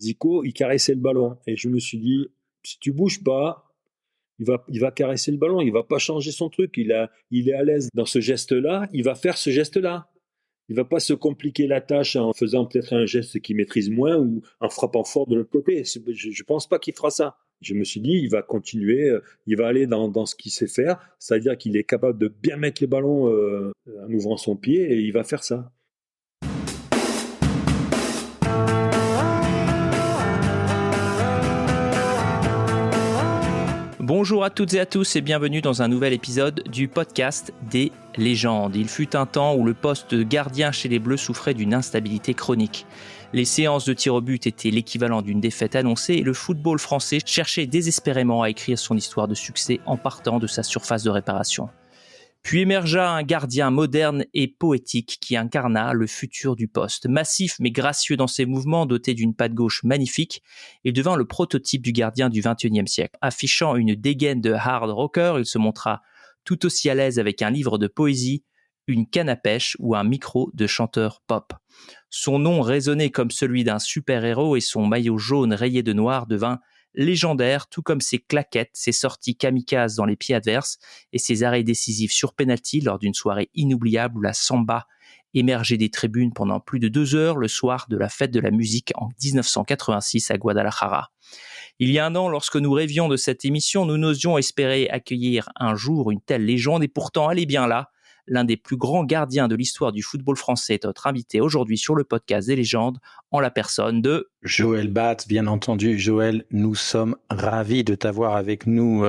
Zico, il caressait le ballon. Et je me suis dit, si tu bouges pas, il va caresser le ballon, il va pas changer son truc. Il est à l'aise dans ce geste-là, il va faire ce geste-là. Il va pas se compliquer la tâche en faisant peut-être un geste qu'il maîtrise moins ou en frappant fort de l'autre côté. Je pense pas qu'il fera ça. Je me suis dit, il va continuer, il va aller dans ce qu'il sait faire, c'est-à-dire qu'il est capable de bien mettre les ballons en ouvrant son pied et il va faire ça. Bonjour à toutes et à tous et bienvenue dans un nouvel épisode du podcast des légendes. Il fut un temps où le poste de gardien chez les Bleus souffrait d'une instabilité chronique. Les séances de tir au but étaient l'équivalent d'une défaite annoncée et le football français cherchait désespérément à écrire son histoire de succès en partant de sa surface de réparation. Puis émergea un gardien moderne et poétique qui incarna le futur du poste. Massif mais gracieux dans ses mouvements, doté d'une patte gauche magnifique, il devint le prototype du gardien du XXIe siècle. Affichant une dégaine de hard rocker, il se montra tout aussi à l'aise avec un livre de poésie, une canne à pêche ou un micro de chanteur pop. Son nom résonnait comme celui d'un super-héros et son maillot jaune rayé de noir devint légendaire, tout comme ses claquettes, ses sorties kamikazes dans les pieds adverses et ses arrêts décisifs sur penalty lors d'une soirée inoubliable où la samba émergeait des tribunes pendant plus de 2 heures le soir de la fête de la musique en 1986 à Guadalajara. Il y a un an, lorsque nous rêvions de cette émission, nous n'osions espérer accueillir un jour une telle légende et pourtant elle est bien là. L'un des plus grands gardiens de l'histoire du football français est notre invité aujourd'hui sur le podcast des légendes en la personne de Joël Batz, bien entendu. Joël, nous sommes ravis de t'avoir avec nous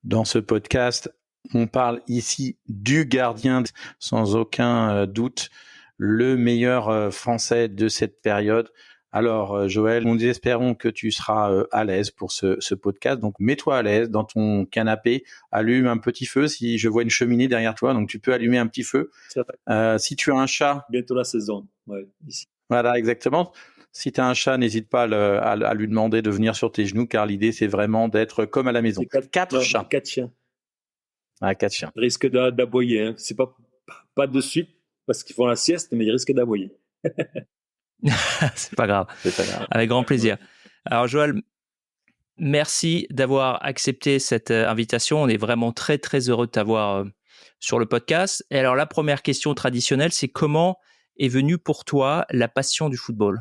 dans ce podcast. On parle ici du gardien, sans aucun doute, le meilleur français de cette période. Alors Joël, nous espérons que tu seras à l'aise pour ce podcast. Donc mets-toi à l'aise dans ton canapé, allume un petit feu. Si je vois une cheminée derrière toi, donc tu peux allumer un petit feu. Si tu as un chat, bientôt la saison, ici. Voilà, exactement. Si tu as un chat, n'hésite pas à lui demander de venir sur tes genoux, car l'idée, c'est vraiment d'être comme à la maison. C'est 4 chats. 4 chiens. Ah, 4 chiens. Ils risquent d'aboyer. Hein. C'est pas de suite parce qu'ils font la sieste, mais ils risquent d'aboyer. C'est pas grave. Avec grand plaisir. Alors Joël, merci d'avoir accepté cette invitation. On est vraiment très très heureux de t'avoir sur le podcast. Et alors la première question traditionnelle, c'est comment est venue pour toi la passion du football ?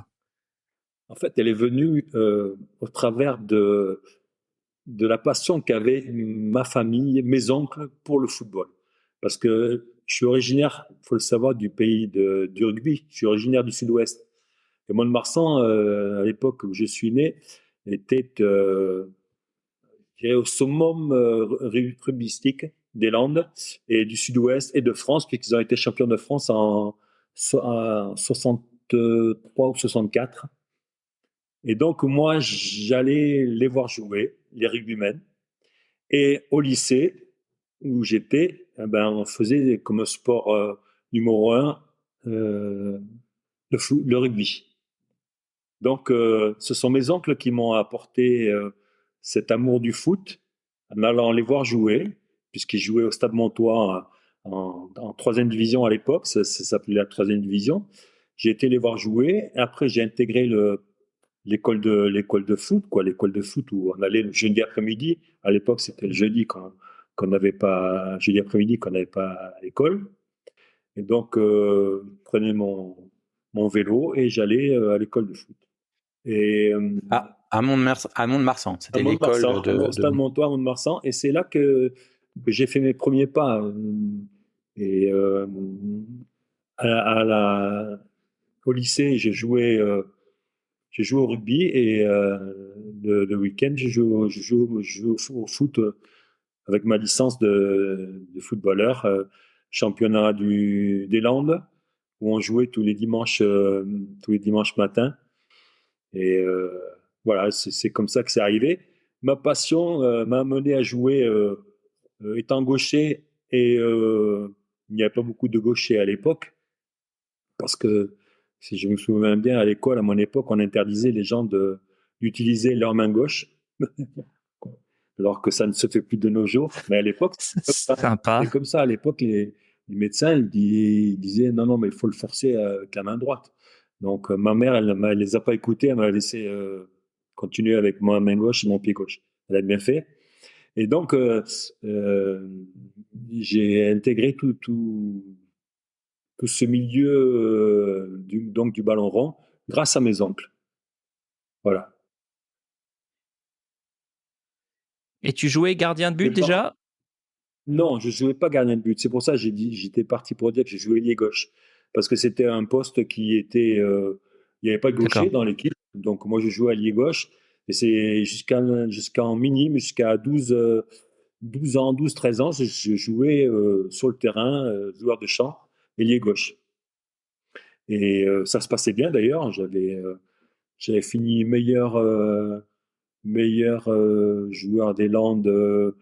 En fait, elle est venue au travers de la passion qu'avait ma famille, mes oncles, pour le football. Parce que je suis originaire, il faut le savoir, du pays du rugby. Je suis originaire du Sud-Ouest. Et Mont-de-Marsan, à l'époque où je suis né, était au summum rugbystique des Landes et du Sud-Ouest et de France, puisqu'ils ont été champions de France en 63 ou 64. Et donc, moi, j'allais les voir jouer, les rugbymen. Et au lycée où j'étais, on faisait comme sport numéro 1 le rugby. Donc, ce sont mes oncles qui m'ont apporté cet amour du foot en allant les voir jouer, puisqu'ils jouaient au Stade Montois en 3e division à l'époque, ça s'appelait la 3e division. J'ai été les voir jouer. Après, j'ai intégré l'école de foot, l'école de foot où on allait le jeudi après-midi. À l'époque, c'était le jeudi qu'on n'avait pas, jeudi après-midi qu'on n'avait pas à l'école. Et donc, je prenais mon vélo et j'allais à l'école de foot. Et à Mont-de-Marsan, c'était l'école de Stade Montois à Mont-de-Marsan, et c'est là que j'ai fait mes premiers pas. Et au lycée, j'ai joué au rugby et le week-end, je joue au foot avec ma licence de footballeur, championnat des Landes, où on jouait tous les dimanches matins. Et voilà, c'est comme ça que c'est arrivé. Ma passion m'a amené à jouer étant gaucher, et il n'y avait pas beaucoup de gauchers à l'époque, parce que si je me souviens bien, à l'école, à mon époque, on interdisait les gens d'utiliser leur main gauche, alors que ça ne se fait plus de nos jours. Mais à l'époque, Sympa. C'est comme ça. À l'époque, les médecins ils disaient non, mais il faut le forcer avec la main droite. Donc, ma mère, elle les a pas écoutés, elle m'a laissé continuer avec ma main gauche et mon pied gauche. Elle a bien fait. Et donc, euh, j'ai intégré tout ce milieu donc du ballon rond grâce à mes oncles. Voilà. Et tu jouais gardien de but Mes parents- déjà? Non, je jouais pas gardien de but. C'est pour ça que j'ai dit, j'étais parti pour dire que j'ai joué ailier gauche. Parce que c'était un poste qui était. Il n'y avait pas de gaucher D'accord. dans l'équipe. Donc moi, je jouais ailier gauche. Et c'est jusqu'en minime, jusqu'à 12 ans, 13 ans, je jouais sur le terrain, joueur de champ, ailier gauche. Et ça se passait bien d'ailleurs. J'avais fini meilleur joueur des Landes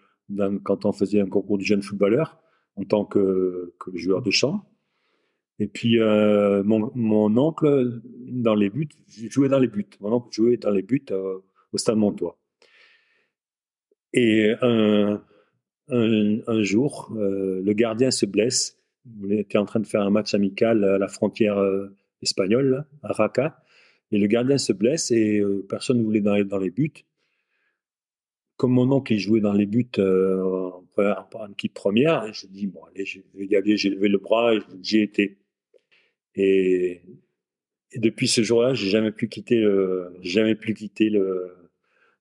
quand on faisait un concours de jeunes footballeurs en tant que joueur de champ. Et puis mon oncle dans les buts, jouait dans les buts. Mon oncle jouait dans les buts au Stade Montois. Et un jour, le gardien se blesse. On était en train de faire un match amical à la frontière espagnole, là, à Raqqa. Et le gardien se blesse et personne ne voulait dans les buts. Comme mon oncle il jouait dans les buts en équipe première, j'ai dit, bon, allez, je vais y aller. J'ai levé le bras et j'y étais. Et, et depuis ce jour-là, j'ai jamais plus quitté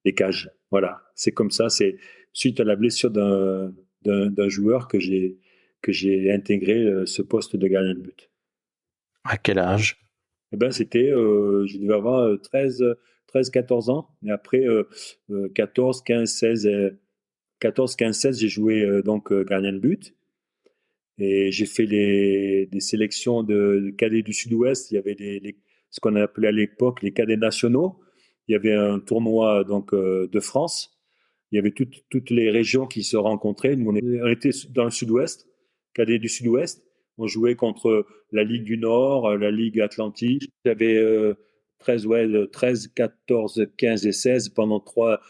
les cages. Voilà, c'est comme ça. C'est suite à la blessure d'un joueur que j'ai intégré ce poste de gardien de but. À quel âge? Eh ben, je devais avoir 14 ans. Et après, 14, 15, 16, 14, 15, 16, j'ai joué gardien de but. Et j'ai fait des sélections de cadets du Sud-Ouest. Il y avait ce qu'on appelait à l'époque les cadets nationaux. Il y avait un tournoi de France. Il y avait toutes les régions qui se rencontraient. Nous, on était dans le Sud-Ouest, cadets du Sud-Ouest. On jouait contre la Ligue du Nord, la Ligue Atlantique. J'avais 13, 14, 15 et 16 pendant trois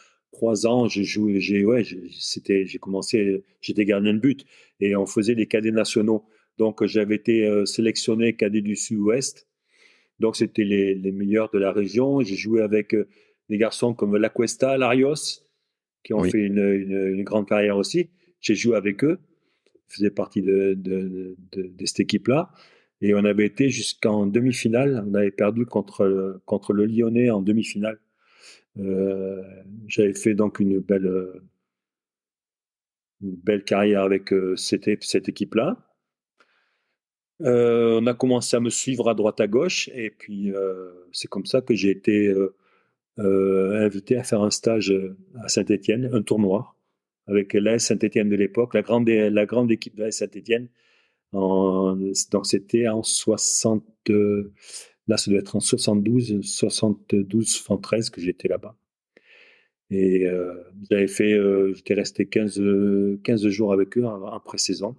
ans. J'ai joué, j'ai commencé, j'étais gardien de but et on faisait les cadets nationaux. Donc j'avais été sélectionné cadet du Sud-Ouest. Donc c'était les meilleurs de la région. J'ai joué avec des garçons comme Lacuesta, Larios, qui ont Oui. fait une grande carrière aussi. J'ai joué avec eux. Je faisais partie de cette équipe-là. Et on avait été jusqu'en demi-finale. On avait perdu contre le Lyonnais en demi-finale. J'avais fait donc une belle carrière avec cette équipe-là. On a commencé à me suivre à droite à gauche et puis c'est comme ça que j'ai été invité à faire un stage à Saint-Étienne, un tournoi avec l'AS Saint-Étienne de l'époque, la grande équipe de l'AS Saint-Étienne. Donc c'était en 60, là ça doit être en 72, 73 que j'étais là-bas. Et j'étais resté 15 jours avec eux en pré-saison.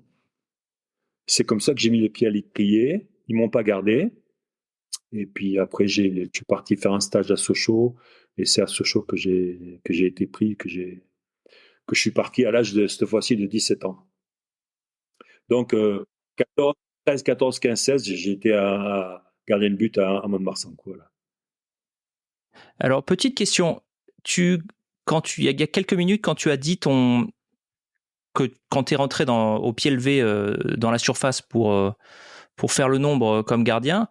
C'est comme ça que j'ai mis les pieds à l'étrier. Ils m'ont pas gardé. Et puis après, je suis parti faire un stage à Sochaux. Et c'est à Sochaux que j'ai été pris, que je suis parti à l'âge de cette fois-ci de 17 ans. Donc, 14, 13, 14, 15, 16, j'ai été à gardien de but à Mont-de-Marsan. Voilà. Alors, petite question. Il y a quelques minutes, quand tu as dit que quand tu es rentré au pied levé dans la surface pour faire le nombre comme gardien,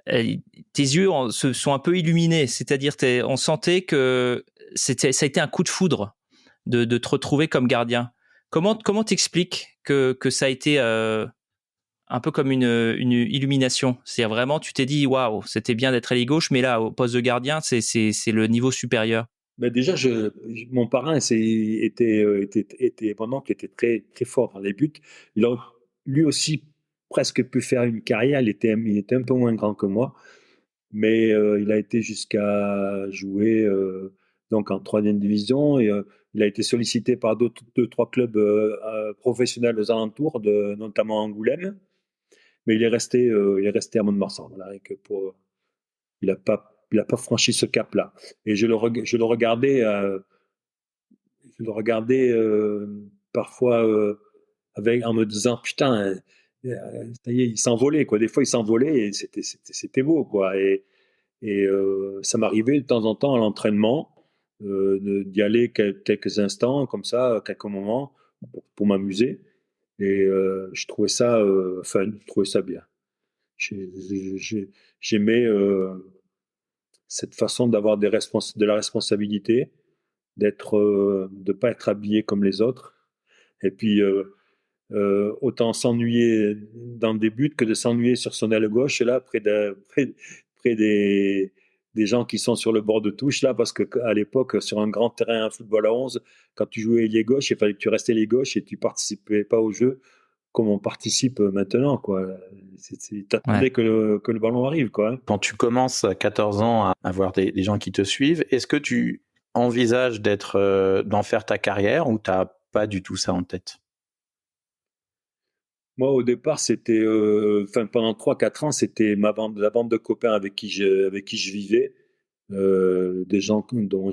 tes yeux se sont un peu illuminés. C'est-à-dire, on sentait que ça a été un coup de foudre de te retrouver comme gardien. Comment t'expliques que ça a été un peu comme une illumination? C'est-à-dire vraiment, tu t'es dit, waouh, c'était bien d'être ailier gauche, mais là, au poste de gardien, c'est le niveau supérieur. Mais déjà, mon parrain était mon oncle était très très fort dans les buts. Il a lui aussi presque pu faire une carrière. Il était un peu moins grand que moi, mais il a été jusqu'à jouer donc en troisième division et il a été sollicité par deux, trois clubs professionnels aux alentours, notamment Angoulême. Mais il est resté à Mont-de-Marsan. Voilà, il a pas franchi ce cap-là. Et je le regardais parfois en me disant putain, ça y est, il s'envolait, quoi. Des fois, il s'envolait et c'était beau, quoi. Et ça m'arrivait de temps en temps à l'entraînement d'y aller quelques instants, comme ça, quelques moments, pour m'amuser. Et je trouvais ça fun, je trouvais ça bien. J'aimais cette façon d'avoir de la responsabilité, de pas être habillé comme les autres. Et puis, autant s'ennuyer dans des buts que de s'ennuyer sur son aile gauche, là, près des gens qui sont sur le bord de touche, là, parce qu'à l'époque, sur un grand terrain, un football à 11, quand tu jouais ailier gauche, il fallait que tu restais ailier gauche et tu participais pas au jeu comme on participe maintenant, quoi. Ouais. T'attendais que le ballon arrive, quoi. Hein. Quand tu commences à 14 ans à avoir des gens qui te suivent, est-ce que tu envisages d'en faire ta carrière ou t'as pas du tout ça en tête? Moi, au départ, c'était, pendant 3 4 ans, c'était la bande de copains avec qui je vivais, des gens dont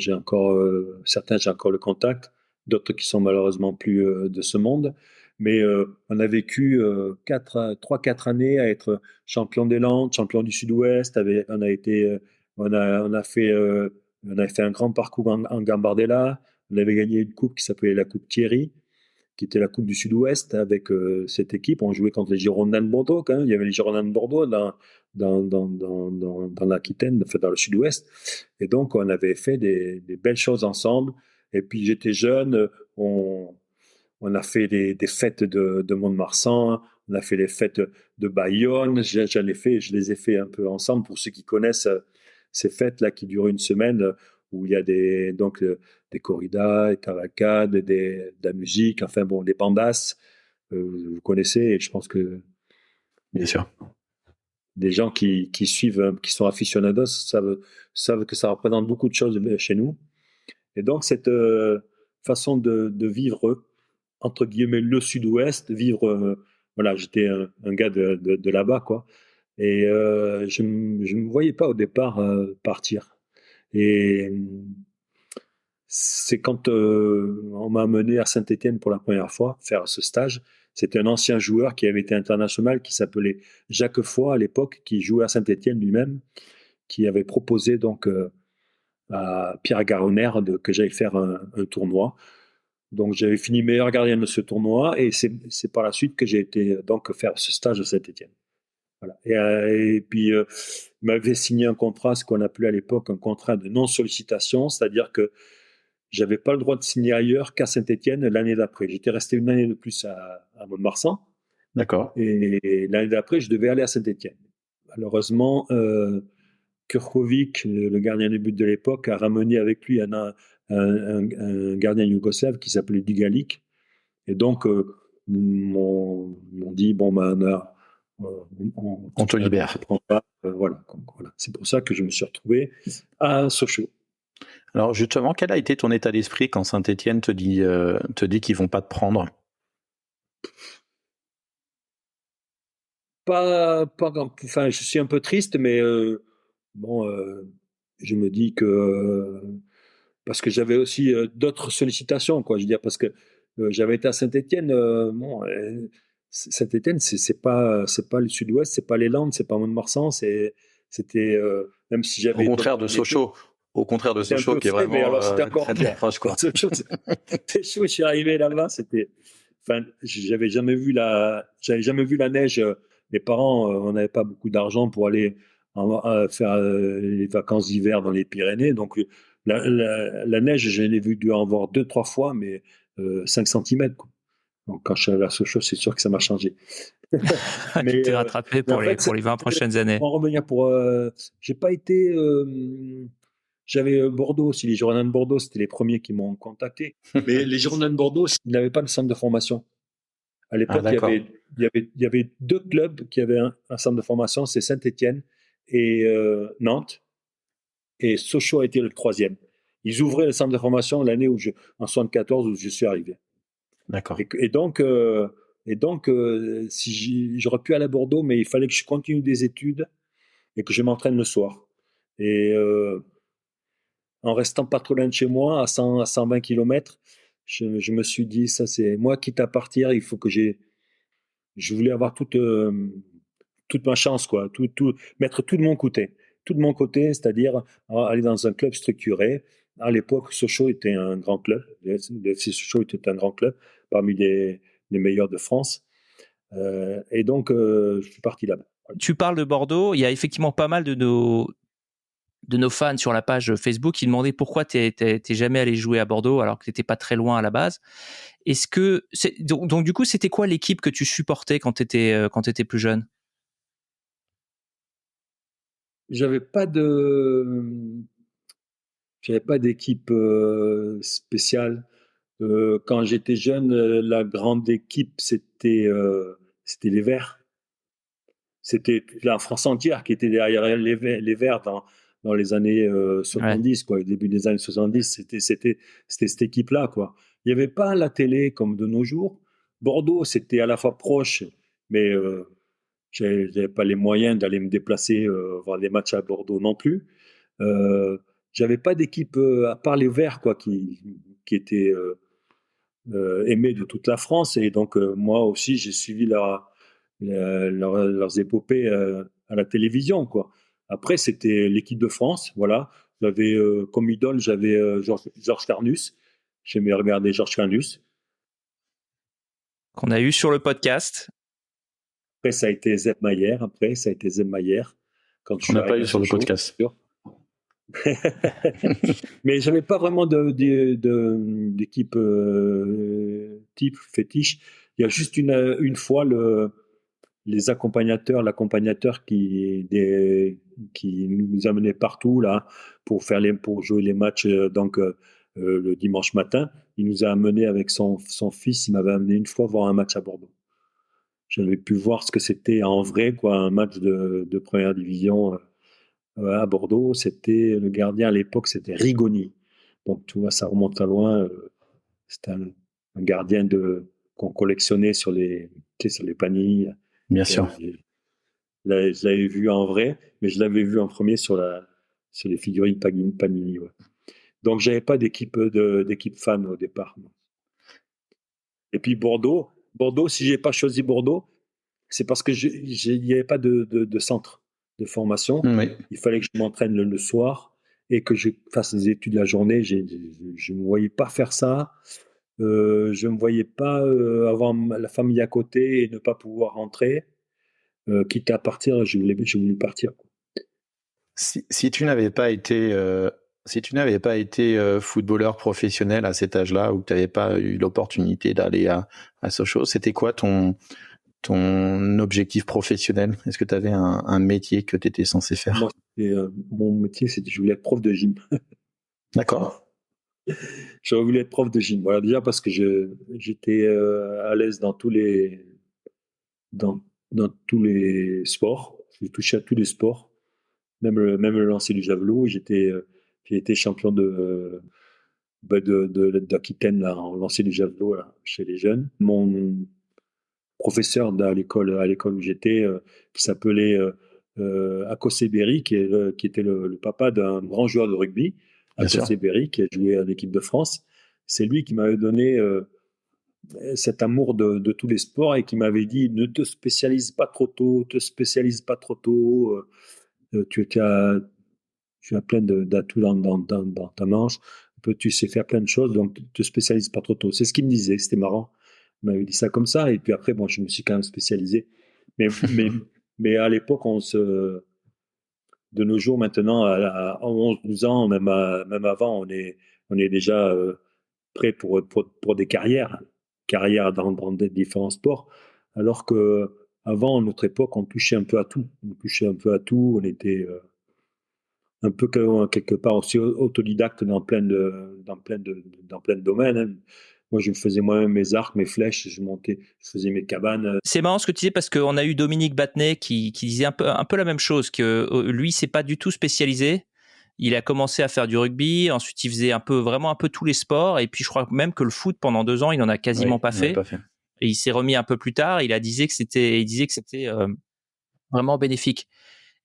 certains, j'ai encore le contact, d'autres qui sont malheureusement plus de ce monde. Mais on a vécu 3 4 années à être champion des Landes, champion du Sud-Ouest. On a été, on a fait un grand parcours en Gambardella. On avait gagné une coupe qui s'appelait la Coupe Thierry, qui était la Coupe du Sud-Ouest avec cette équipe. On jouait contre les Girondins de Bordeaux, quand même. Il y avait les Girondins de Bordeaux dans l'Aquitaine, enfin dans le Sud-Ouest. Et donc, on avait fait des belles choses ensemble. Et puis, j'étais jeune, on a fait des fêtes de Mont-de-Marsan, on a fait les fêtes de Bayonne. Je les ai fait un peu ensemble pour ceux qui connaissent ces fêtes-là qui durent une semaine, où il y a des corridas, des cavalcades, de la musique, enfin bon, des pandas. Vous connaissez, et je pense que Bien sûr. des gens qui suivent, qui sont aficionados, savent que ça représente beaucoup de choses chez nous. Et donc, cette façon de vivre, entre guillemets, le Sud-Ouest, voilà, j'étais un gars de là-bas, quoi. Et je ne me voyais pas au départ partir. Et c'est quand on m'a amené à Saint-Étienne pour la première fois, faire ce stage. C'était un ancien joueur qui avait été international, qui s'appelait Jacques Foy à l'époque, qui jouait à Saint-Étienne lui-même, qui avait proposé donc à Pierre Garonner que j'aille faire un tournoi. Donc j'avais fini meilleur gardien de ce tournoi et c'est par la suite que j'ai été donc faire ce stage à Saint-Étienne. Voilà. Et puis il m'avait signé un contrat, ce qu'on appelait à l'époque un contrat de non-sollicitation, c'est-à-dire que j'avais pas le droit de signer ailleurs qu'à Saint-Étienne l'année d'après. J'étais resté une année de plus à Mont-de-Marsan D'accord. et l'année d'après je devais aller à Saint-Étienne. Malheureusement, Kurkovic, le gardien de but de l'époque, a ramené avec lui un gardien yougoslave qui s'appelait Digalic. Et donc, m'ont dit, bon, ben, On te libère. prend pas, voilà, voilà. C'est pour ça que je me suis retrouvé à Sochaux. Alors justement, quel a été ton état d'esprit quand Saint-Étienne te dit qu'ils vont pas te prendre? Enfin, je suis un peu triste, mais bon, je me dis que parce que j'avais aussi d'autres sollicitations, quoi. Je veux dire, parce que j'avais été à Saint-Étienne. Bon, Saint-Étienne, c'est pas le Sud-Ouest, c'est pas les Landes, c'est pas Mont-de-Marsan, c'était même si Au j'avais contraire de Sochaux. Au contraire de c'était un Sochaux, peu qui est frais, mais vraiment alors c'était encore très très pire. proche, quoi. C'était chaud. Je suis arrivé là-bas, enfin, j'avais jamais vu la neige. Mes parents, on n'avait pas beaucoup d'argent pour aller faire les vacances d'hiver dans les Pyrénées, donc la neige, je l'ai vu dû en voir 2 3 fois, mais 5 cm. Donc quand je suis arrivé à Sochaux, c'est sûr que ça m'a changé. Tu mais, t'es rattrapé mais en fait, pour les 20 prochaines années. pour en revenir j'ai pas été. J'avais Bordeaux aussi, les Girondins de Bordeaux, c'était les premiers qui m'ont contacté. Mais les Girondins de Bordeaux, ils n'avaient pas de centre de formation. À Ah, l'époque, d'accord. il y avait 2 clubs qui avaient un centre de formation, c'est Saint-Étienne et Nantes. Et Sochaux a été le troisième. Ils ouvraient le centre de formation l'année en 74 où je suis arrivé. D'accord. Et donc, j'aurais pu aller à Bordeaux, mais il fallait que je continue des études et que je m'entraîne le soir. Et en restant pas trop loin de chez moi, à 120 km, je me suis dit, ça c'est moi, quitte à partir, il faut que j'ai je voulais avoir toute ma chance, quoi, mettre tout de mon côté. Tout de mon côté, c'est-à-dire aller dans un club structuré. À l'époque, Sochaux était un grand club. Le FC Sochaux était un grand club, parmi les meilleurs de France. Et donc, je suis parti là-bas. Tu parles de Bordeaux. Il y a effectivement pas mal de nos fans sur la page Facebook qui demandaient pourquoi t'es jamais allé jouer à Bordeaux alors que t'étais pas très loin à la base. Est-ce que donc du coup, c'était quoi l'équipe que tu supportais quand t'étais plus jeune? J'avais pas d'équipe spéciale. Quand j'étais jeune, la grande équipe, c'était les Verts. C'était la France entière qui était derrière les Verts dans les années Ouais. 70, quoi, au début des années 70. C'était cette équipe-là, quoi. Il n'y avait pas la télé comme de nos jours. Bordeaux, c'était à la fois proche, mais j'avais pas les moyens d'aller me déplacer voir des matchs à Bordeaux non plus. J'avais pas d'équipe à part les Verts, quoi, qui étaient aimés de toute la France. Et donc, moi aussi, j'ai suivi leurs épopées à la télévision, quoi. Après, c'était l'équipe de France, voilà. J'avais comme idole, j'avais Georges Carnus. J'aimais regarder Georges Carnus. Qu'on a eu sur le podcast. Après, ça a été Sepp Maier. Quand je On suis n'a pas arrivé eu à sur le Sochaux. podcast. Mais j'avais pas vraiment d'équipe type fétiche. Il y a juste une fois l'accompagnateur qui nous amenait partout là pour jouer les matchs le dimanche matin. Il nous a amené avec son fils. Il m'avait amené une fois voir un match à Bordeaux. J'avais pu voir ce que c'était en vrai, quoi, un match de première division à Bordeaux. C'était le gardien à l'époque, c'était Rigoni. Donc tu vois, ça remonte à loin. C'était un gardien qu'on collectionnait sur les paniers. Bien sûr. Je l'avais vu en vrai, mais je l'avais vu en premier sur les figurines Panini. Ouais. Donc j'avais pas d'équipe fan au départ. Non. Et puis Bordeaux, si j'ai pas choisi Bordeaux, c'est parce que il n'y avait pas de centre de formation. Oui. Il fallait que je m'entraîne le soir et que je fasse des études la journée. Je ne me voyais pas faire ça. Je ne me voyais pas avoir la famille à côté et ne pas pouvoir rentrer. Quitte à partir, j'ai voulu partir. Si tu n'avais pas été footballeur professionnel à cet âge-là, ou que tu n'avais pas eu l'opportunité d'aller à Sochaux, c'était quoi ton objectif professionnel? Est-ce que tu avais un métier que tu étais censé faire? Moi, mon métier, c'était je voulais être prof de gym. D'accord. J'aurais voulu être prof de gym. Voilà, déjà parce que j'étais à l'aise dans, dans tous les sports. J'ai touché à tous les sports, même le lancer du javelot. J'ai été champion d'Aquitaine là, en lancer du javelot là, chez les jeunes. Mon professeur à l'école où j'étais, qui s'appelait Akosé Berry, qui était le papa d'un grand joueur de rugby, Akosé Berry, qui a joué à l'équipe de France. C'est lui qui m'avait donné cet amour de tous les sports et qui m'avait dit ne te spécialise pas trop tôt, tu as plein d'atouts dans ta manche, tu sais faire plein de choses, donc ne te spécialise pas trop tôt. C'est ce qu'il me disait, c'était marrant. Il m'avait dit ça comme ça, et puis après, bon, je me suis quand même spécialisé. Mais à l'époque, de nos jours maintenant, à 11-12 ans, même avant, on est déjà prêt pour des carrières dans des différents sports. Alors que avant, à notre époque, on touchait un peu à tout. On était un peu quelque part aussi autodidacte dans plein de domaines. Hein. Moi, je faisais moi-même mes arcs, mes flèches, je faisais mes cabanes. C'est marrant ce que tu disais parce qu'on a eu Dominique Battenet qui disait un peu la même chose, que lui, c'est pas du tout spécialisé. Il a commencé à faire du rugby, ensuite il faisait vraiment un peu tous les sports, et puis je crois même que le foot pendant 2 ans, il en a quasiment pas fait. Et il s'est remis un peu plus tard. Il disait que c'était vraiment bénéfique.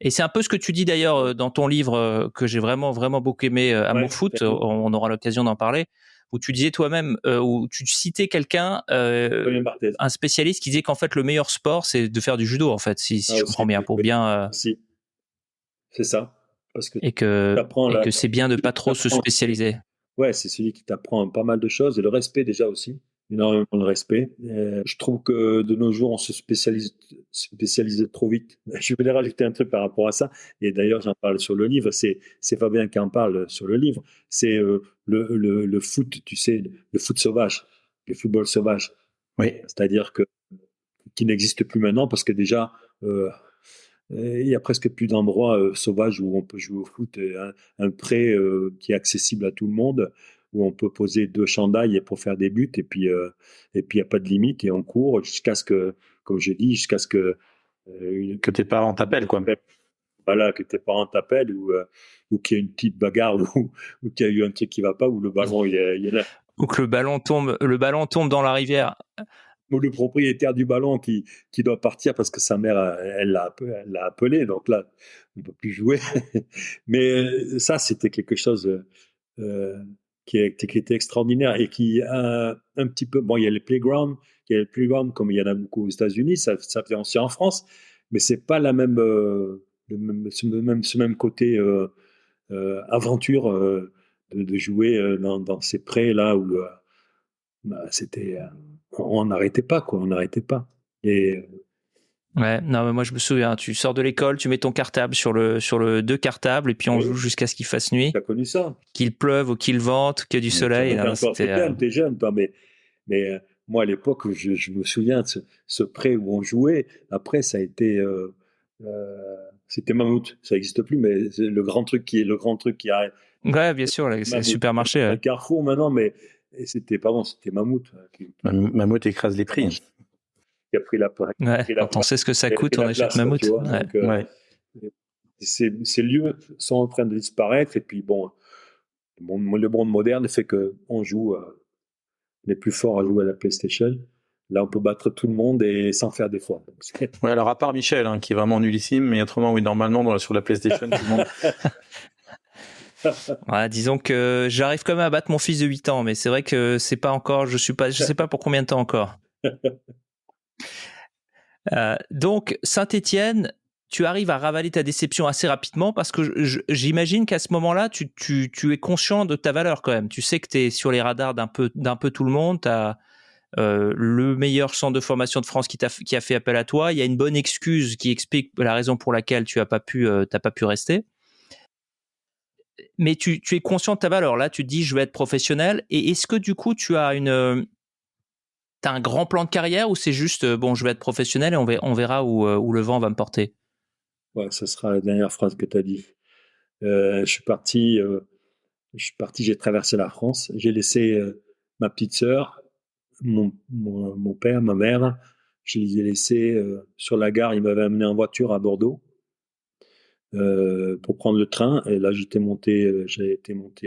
Et c'est un peu ce que tu dis d'ailleurs dans ton livre que j'ai vraiment beaucoup aimé, Amour Foot. On aura l'occasion d'en parler, où tu disais toi-même, où tu citais quelqu'un, un spécialiste qui disait qu'en fait le meilleur sport c'est de faire du judo en fait, si je comprends bien, pour bien. Si, c'est ça. Parce que et que c'est bien de pas trop se spécialiser. Ouais, c'est celui qui t'apprend pas mal de choses et le respect déjà aussi, énormément de respect. Je trouve que de nos jours, on se spécialise trop vite. Je voulais rajouter un truc par rapport à ça. Et d'ailleurs, j'en parle sur le livre. C'est Fabien qui en parle sur le livre. C'est le foot, tu sais, le foot sauvage, le football sauvage. Oui. C'est-à-dire qui n'existe plus maintenant parce que déjà, il y a presque plus d'endroits sauvages où on peut jouer au foot. Un pré qui est accessible à tout le monde, où on peut poser 2 chandails pour faire des buts, et puis il n'y a pas de limite, et on court jusqu'à ce que, comme je dis, jusqu'à ce que que tes parents t'appellent, quoi. Voilà, que tes parents t'appellent, ou qu'il y a une petite bagarre, ou qu'il y a eu un truc qui va pas, ou le ballon il est là. Ou que le ballon tombe dans la rivière. Ou le propriétaire du ballon qui doit partir parce que sa mère, elle l'a appelé, donc là, on ne peut plus jouer. Mais ça, c'était quelque chose qui était extraordinaire, et qui un petit peu... Bon, il y a les playgrounds, comme il y en a beaucoup aux États-Unis, ça fait aussi en France, mais c'est pas la même, ce même côté aventure de jouer dans ces prés là où c'était... on n'arrêtait pas, quoi, on n'arrêtait pas. Et Ouais, non, mais moi je me souviens, tu sors de l'école, tu mets ton cartable sur le 2 cartables, et puis on joue jusqu'à ce qu'il fasse nuit. Tu as connu ça? Qu'il pleuve ou qu'il vente, qu'il y ait du soleil. T'es jeune, toi, mais moi à l'époque, je me souviens de ce pré où on jouait. Après, ça a été c'était Mammouth, ça n'existe plus, mais c'est le grand truc qui arrive. Ouais, bien sûr, c'est le supermarché. Un Carrefour maintenant, mais c'était pas bon, c'était Mammouth. Mammouth écrase les prix. Qui a pris la place. Ouais, quand on sait ce que ça coûte, on achète Mammouth. Ces lieux sont en train de disparaître, et puis bon, le monde moderne fait qu'on joue, les plus forts à jouer à la PlayStation. Là, on peut battre tout le monde et sans faire d'efforts. Ouais, alors à part Michel, qui est vraiment nullissime, mais autrement, oui, normalement, sur la PlayStation, tout le monde. Ouais, disons que j'arrive quand même à battre mon fils de 8 ans, mais c'est vrai que c'est pas encore, je sais pas pour combien de temps encore. Donc, Saint-Étienne, tu arrives à ravaler ta déception assez rapidement, parce que j'imagine qu'à ce moment-là, tu es conscient de ta valeur quand même. Tu sais que tu es sur les radars d'un peu tout le monde. Tu as le meilleur centre de formation de France qui a fait appel à toi. Il y a une bonne excuse qui explique la raison pour laquelle tu n'as pas pu rester. Mais tu es conscient de ta valeur. Là, tu te dis, je vais être professionnel. Et est-ce que du coup, tu as t'as un grand plan de carrière, ou c'est juste, bon, je vais être professionnel et on verra où le vent va me porter? Ouais, ce sera la dernière phrase que tu as dit. Je suis parti, j'ai traversé la France. J'ai laissé ma petite sœur, mon père, ma mère. Je les ai laissés sur la gare. Ils m'avaient amené en voiture à Bordeaux pour prendre le train. Et là, j'ai été monté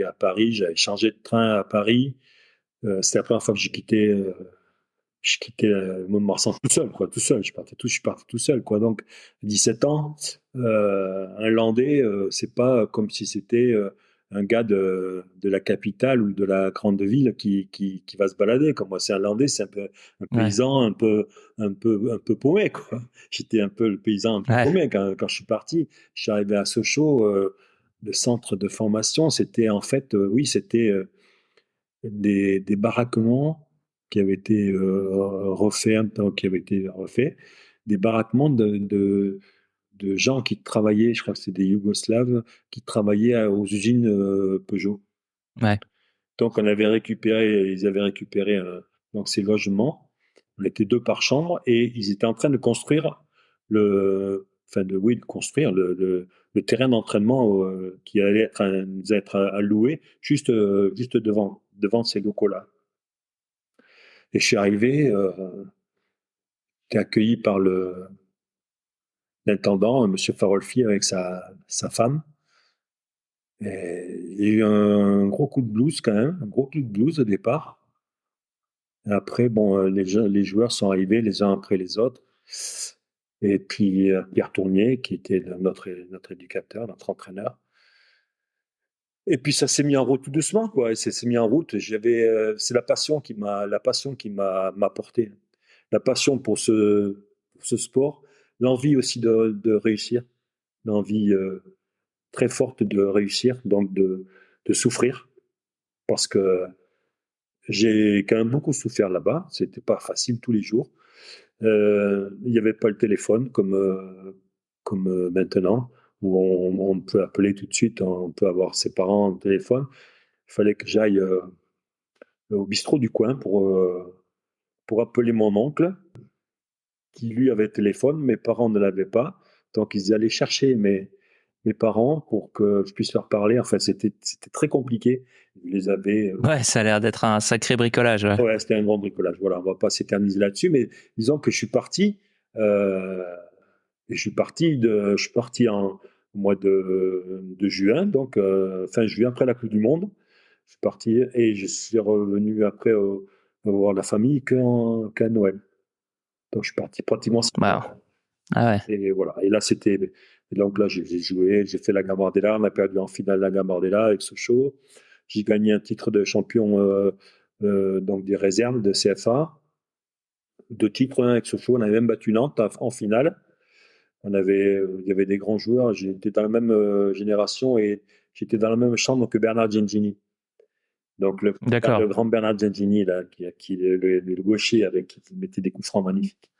à Paris. J'avais changé de train à Paris. C'était la première fois que je quittais Mont-de-Marsan tout seul, quoi, tout seul. Je suis parti tout seul, quoi. Donc, 17 ans, un Landais, c'est pas comme si c'était un gars de la capitale ou de la grande ville qui va se balader. Comme moi, c'est un Landais, c'est un paysan un peu paumé, quoi. J'étais un peu le paysan un peu paumé quand je suis parti. Je suis arrivé à Sochaux, le centre de formation, c'était en fait, c'était des baraquements qui avaient été refaits, des baraquements de gens qui travaillaient, je crois que c'était des Yougoslaves, qui travaillaient aux usines Peugeot. Ouais. Donc ils avaient récupéré donc ces logements. On était 2 par chambre, et ils étaient en train de construire le terrain d'entraînement qui allait nous être alloué juste devant ces locaux-là. Et je suis arrivé, j'étais accueilli par l'intendant, M. Farolfi, avec sa femme. Et il y a eu un gros coup de blues quand même, un gros coup de blues au départ. Et après, bon, les joueurs sont arrivés les uns après les autres. Et puis Pierre Tournier, qui était notre éducateur, notre entraîneur, Et puis ça s'est mis en route tout doucement, quoi. Et ça s'est mis en route. C'est la passion qui m'a porté. La passion pour ce sport, l'envie aussi de réussir, l'envie très forte de réussir, donc de souffrir, parce que j'ai quand même beaucoup souffert là-bas. C'était pas facile tous les jours. Il n'y avait pas le téléphone comme maintenant, où on peut appeler tout de suite, on peut avoir ses parents au téléphone. Il fallait que j'aille au bistrot du coin pour appeler mon oncle, qui lui avait le téléphone. Mes parents ne l'avaient pas. Donc ils allaient chercher mes parents pour que je puisse leur parler. Enfin, c'était très compliqué. Ils les avaient. Ouais, ça a l'air d'être un sacré bricolage. Ouais. Ouais, c'était un grand bricolage. Voilà, on va pas s'éterniser là-dessus, mais disons que je suis parti. Et je suis parti au mois de juin, donc fin juin, après la Coupe du Monde. Je suis parti et je suis revenu après voir la famille qu'à Noël. Donc je suis parti pratiquement. Wow. Ah ouais. Et voilà. Et là, donc là, j'ai joué, j'ai fait la Gambardella, on a perdu en finale la Gambardella avec Sochaux. J'ai gagné un titre de champion donc des réserves de CFA. 2 titres, avec Sochaux. On avait même battu Nantes en finale. Il y avait des grands joueurs. J'étais dans la même génération et j'étais dans la même chambre que Bernard Gengini. Donc le grand Bernard Gengini, là, qui le gaucher qui mettait des coups francs magnifiques.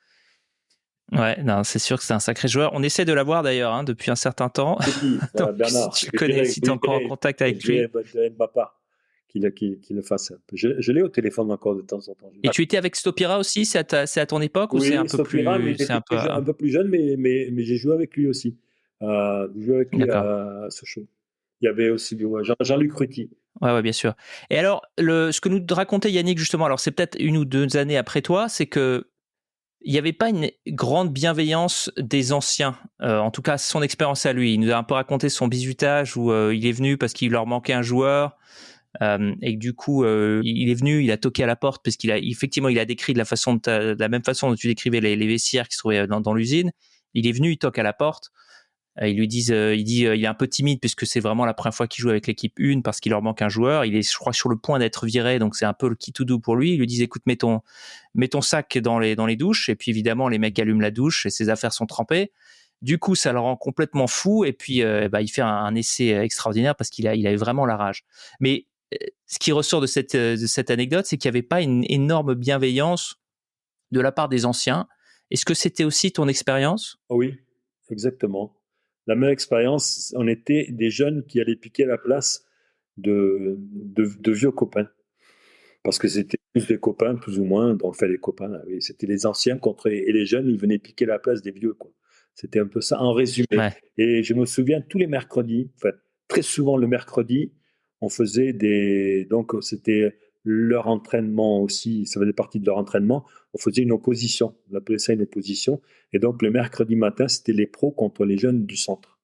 Ouais, non, c'est sûr que c'est un sacré joueur. On essaie de l'avoir d'ailleurs depuis un certain temps. Donc, Bernard, si tu le connais, si tu es encore en contact avec lui. Qu'il le fasse un peu. Je l'ai au téléphone encore de temps en temps. Et tu étais avec Stopira aussi, c'est à ton époque, ou c'est un peu Stopira, plus, c'est un peu plus jeune, mais j'ai joué avec lui aussi. J'ai joué avec lui à Sochaux. Il y avait aussi Jean-Luc Ruti. Ouais, bien sûr. Et alors, ce que nous racontait Yannick justement, alors c'est peut-être 1 ou 2 années après toi, c'est que il n'y avait pas une grande bienveillance des anciens. En tout cas, son expérience à lui. Il nous a un peu raconté son bizutage où il est venu parce qu'il leur manquait un joueur. Et que du coup, il est venu, il a toqué à la porte parce effectivement, il a décrit de la même façon dont tu décrivais les vestiaires qui se trouvaient dans l'usine. Il est venu, il toque à la porte. Ils lui disent, il est un peu timide puisque c'est vraiment la première fois qu'il joue avec l'équipe 1 parce qu'il leur manque un joueur. Il est, je crois, sur le point d'être viré, donc c'est un peu le qui tout doux pour lui. Ils lui disent, écoute, mets ton sac dans les douches. Et puis évidemment, les mecs allument la douche et ses affaires sont trempées. Du coup, ça le rend complètement fou. Et puis, il fait un essai extraordinaire parce qu'il avait vraiment la rage. Mais ce qui ressort de cette anecdote, c'est qu'il n'y avait pas une énorme bienveillance de la part des anciens. Est-ce que c'était aussi ton expérience ? Oui, exactement. La même expérience, on était des jeunes qui allaient piquer la place de vieux copains. Parce que c'était plus des copains, plus ou moins, enfin les copains, oui, c'était les anciens et les jeunes, ils venaient piquer la place des vieux, quoi. C'était un peu ça, en résumé. Ouais. Et je me souviens, tous les mercredis, très souvent le mercredi, on faisait donc c'était leur entraînement aussi, ça faisait partie de leur entraînement, on faisait une opposition, on appelait ça une opposition, et donc le mercredi matin, c'était les pros contre les jeunes du centre.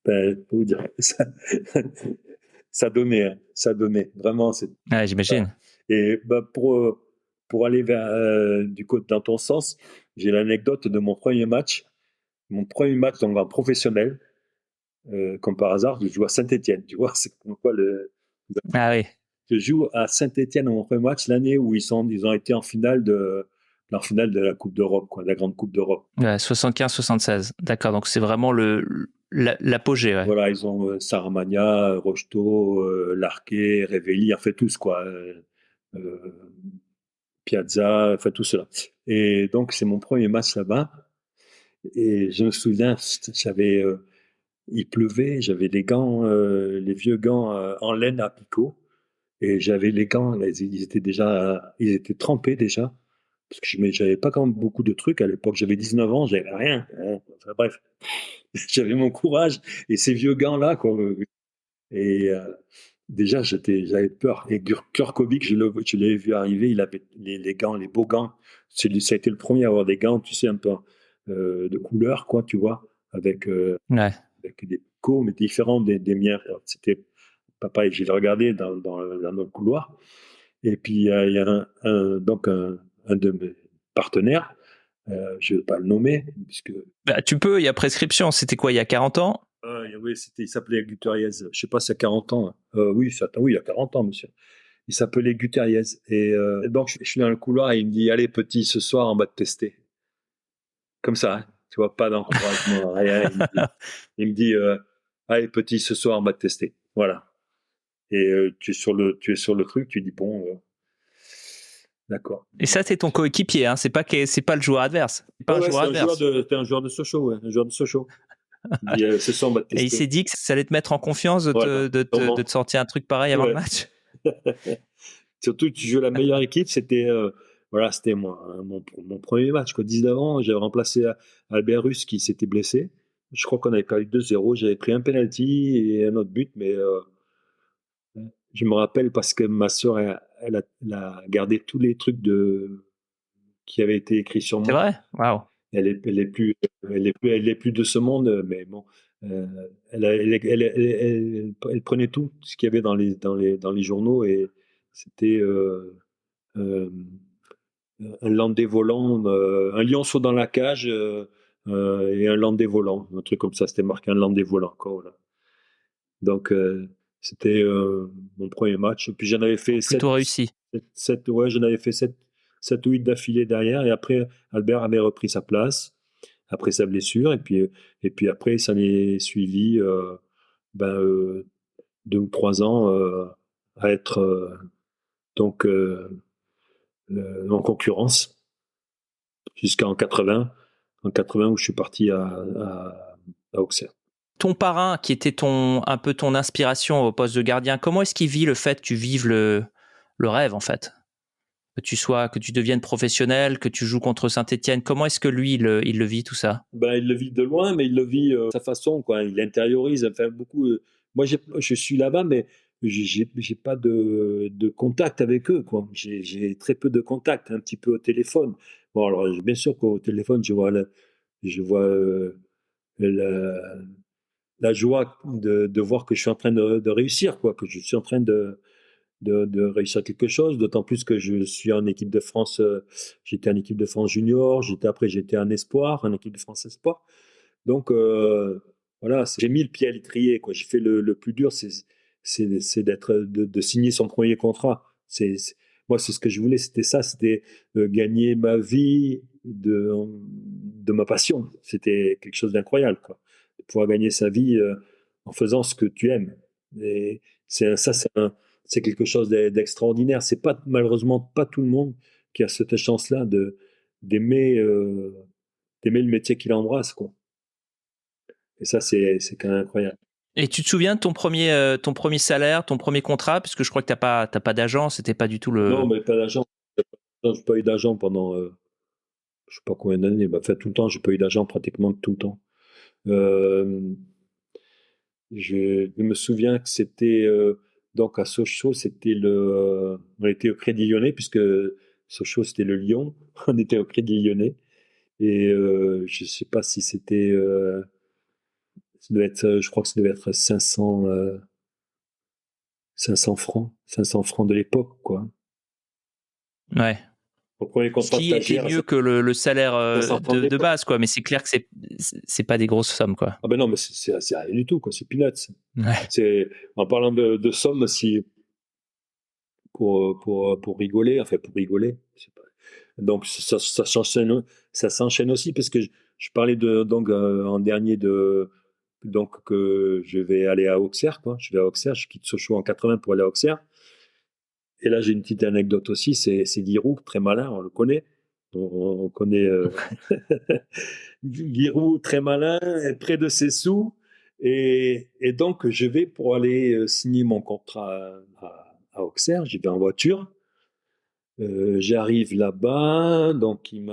Pour vous dire, ça donnait, vraiment. Ouais, j'imagine. Et pour aller du coup dans ton sens, j'ai l'anecdote de mon premier match donc en professionnel. Comme par hasard, je joue à Saint-Étienne, tu vois, c'est comme quoi Ah oui. Je joue à Saint-Étienne dans mon premier match, l'année où ils ont été en finale de la Coupe d'Europe, quoi, de la grande Coupe d'Europe. Ouais, 75-76, d'accord, donc c'est vraiment l'apogée. Ouais. Voilà, ils ont Saramagna, Rocheteau, Larquet, Revelli, en fait tous, quoi. Piazza, enfin tout cela. Et donc c'est mon premier match là-bas. Et je me souviens, il pleuvait, j'avais des gants, les vieux gants en laine à picot, et j'avais les gants, ils étaient trempés déjà, parce que j'avais pas quand même beaucoup de trucs à l'époque. J'avais 19 ans, j'avais rien. Enfin, bref, j'avais mon courage et ces vieux gants là, quoi. Et déjà j'avais peur. Et Kurkovic, je l'ai vu arriver, il avait les gants, les beaux gants. Ça a été le premier à avoir des gants, tu sais, un peu de couleur, quoi, tu vois, avec des picots, mais différents des miens. C'était papa, et je l'ai regardé dans notre couloir. Et puis il y a donc un de mes partenaires, je ne vais pas le nommer, puisque... Tu peux, il y a prescription. C'était quoi, il y a 40 ans ? Oui, il s'appelait Gutierrez. Je sais pas, c'est à 40 ans. Oui, oui, il y a 40 ans, monsieur. Il s'appelait Gutierrez. Et donc, je suis dans le couloir et il me dit, allez, petit, ce soir, on va te tester. Comme ça, hein. Tu vois, pas d'encouragement, rien. Il me dit, allez, petit, ce soir, on va te tester. Voilà. Et tu es sur le truc, tu dis, bon, d'accord. Et ça, c'est ton coéquipier, hein. C'est pas le joueur adverse. C'est pas un joueur adverse. C'était un joueur de Sochaux, ouais, un joueur de Sochaux. Il dit, ce soir, on va te tester. Et il s'est dit que ça allait te mettre en confiance de te sortir un truc pareil avant le match. Surtout que tu joues la meilleure équipe, c'était moi, hein, mon premier match. 19 ans, j'avais remplacé Albert Russe qui s'était blessé. Je crois qu'on avait perdu 2-0. J'avais pris un penalty et un autre but, mais je me rappelle parce que ma sœur, elle a gardé tous les trucs qui avaient été écrits sur moi. C'est vrai? Waouh. Elle est plus de ce monde, mais bon, elle prenait tout ce qu'il y avait dans les journaux et c'était un landais volant, un lionceau dans la cage et un landais volant, un truc comme ça. C'était marqué un landais volant, quoi. Voilà. Donc c'était mon premier match. Et puis j'en avais fait plutôt réussi. Ouais, j'en avais fait 7 ou 8 d'affilée derrière. Et après, Albert avait repris sa place après sa blessure. Et puis après, ça l'est suivi 2 ou 3 ans à être donc en concurrence jusqu'en 80 où je suis parti à Auxerre. Ton parrain, qui était un peu ton inspiration au poste de gardien, comment est-ce qu'il vit le fait que tu vives le rêve, en fait? Que tu deviennes professionnel, que tu joues contre Saint-Étienne, comment est-ce que lui, il le vit, tout ça? Il le vit de loin, mais il le vit de sa façon, quoi. Il intériorise, enfin, beaucoup. Moi, je suis là-bas, mais j'ai pas de contact avec eux, quoi. J'ai très peu de contact, un petit peu au téléphone. Bon, alors, bien sûr qu'au téléphone, je vois la, la joie de voir que je suis en train de réussir, quoi, que je suis en train de réussir quelque chose, d'autant plus que je suis en équipe de France, j'étais en équipe de France junior, j'étais en espoir, en équipe de France espoir. Donc voilà, j'ai mis le pied à l'étrier, quoi. J'ai fait le plus dur, c'est de signer son premier contrat. Moi, c'est ce que je voulais, c'était ça, c'était gagner ma vie de ma passion. C'était quelque chose d'incroyable, quoi. De pouvoir gagner sa vie en faisant ce que tu aimes. Et c'est quelque chose d'extraordinaire. C'est pas malheureusement pas tout le monde qui a cette chance-là d'aimer d'aimer le métier qu'il embrasse, quoi. Et ça, c'est quand même incroyable. Et tu te souviens de ton premier salaire, ton premier contrat, puisque je crois que t'as pas d'agent, c'était pas du tout le. Non, mais pas d'agent. J'ai pas eu d'agent pendant je sais pas combien d'années. Enfin, tout le temps, j'ai pas eu d'agent pratiquement tout le temps. Je me souviens que c'était donc à Sochaux, on était au Crédit Lyonnais puisque Sochaux c'était le Lyon. On était au Crédit Lyonnais et je sais pas si c'était, je crois que ça devait être 500 francs de l'époque, quoi. Ouais. Au premier contrat Ce qui était mieux que le salaire de base, quoi. Mais c'est clair que c'est pas des grosses sommes, quoi. Ah ben non, mais c'est rien du tout, quoi. C'est peanuts. Ouais. C'est en parlant de sommes, si pour rigoler, enfin pour rigoler. Donc ça s'enchaîne aussi parce que je parlais donc en dernier donc que je vais aller à Auxerre, quoi. Je vais à Auxerre, je quitte Sochaux en 80 pour aller à Auxerre. Et là j'ai une petite anecdote aussi, c'est Giroud, très malin, on le connaît. On connaît Giroud, très malin, près de ses sous. Et donc je vais pour aller signer mon contrat à Auxerre, j'y vais en voiture. J'arrive là-bas, donc il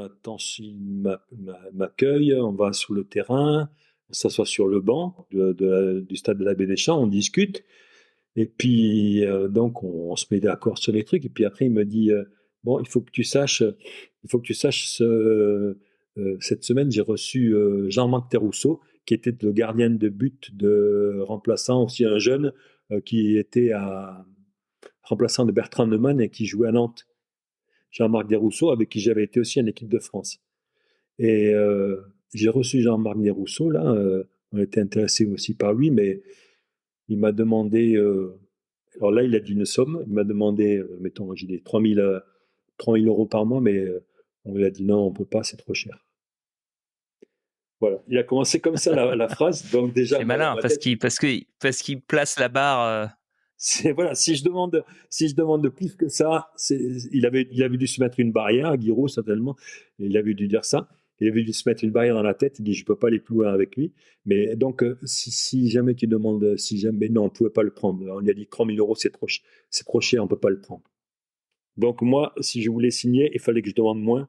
m'accueille, on va sur le terrain, on s'assoit sur le banc du stade de l'Abbé Deschamps, on discute, et puis donc on se met d'accord sur les trucs, et puis après il me dit bon, cette semaine j'ai reçu Jean-Marc Terrousseau, qui était le gardien de but remplaçant aussi un jeune qui était remplaçant de Bertrand Neumann et qui jouait à Nantes. Jean-Marc Desrousseaux, avec qui j'avais été aussi en équipe de France. Et j'ai reçu Jean-Marc Desrousseaux, là, on était intéressé aussi par lui, mais il m'a demandé, alors là, il a dit une somme, il m'a demandé, mettons, j'ai dit 3 000 euros par mois, mais on lui a dit non, on peut pas, c'est trop cher. Voilà, il a commencé comme ça la phrase, donc déjà, C'est moi, dans malin ma parce tête, qu'il place la barre. voilà, si je demande plus que ça, il avait dû se mettre une barrière, Giroud certainement, il avait dû dire ça. Il avait dû se mettre une barrière dans la tête. Il dit je peux pas aller plus loin avec lui. Mais donc si jamais tu demandes, si jamais non, on pouvait pas le prendre. On lui a dit 3 000 euros, c'est trop cher, on peut pas le prendre. Donc moi, si je voulais signer, il fallait que je demande moins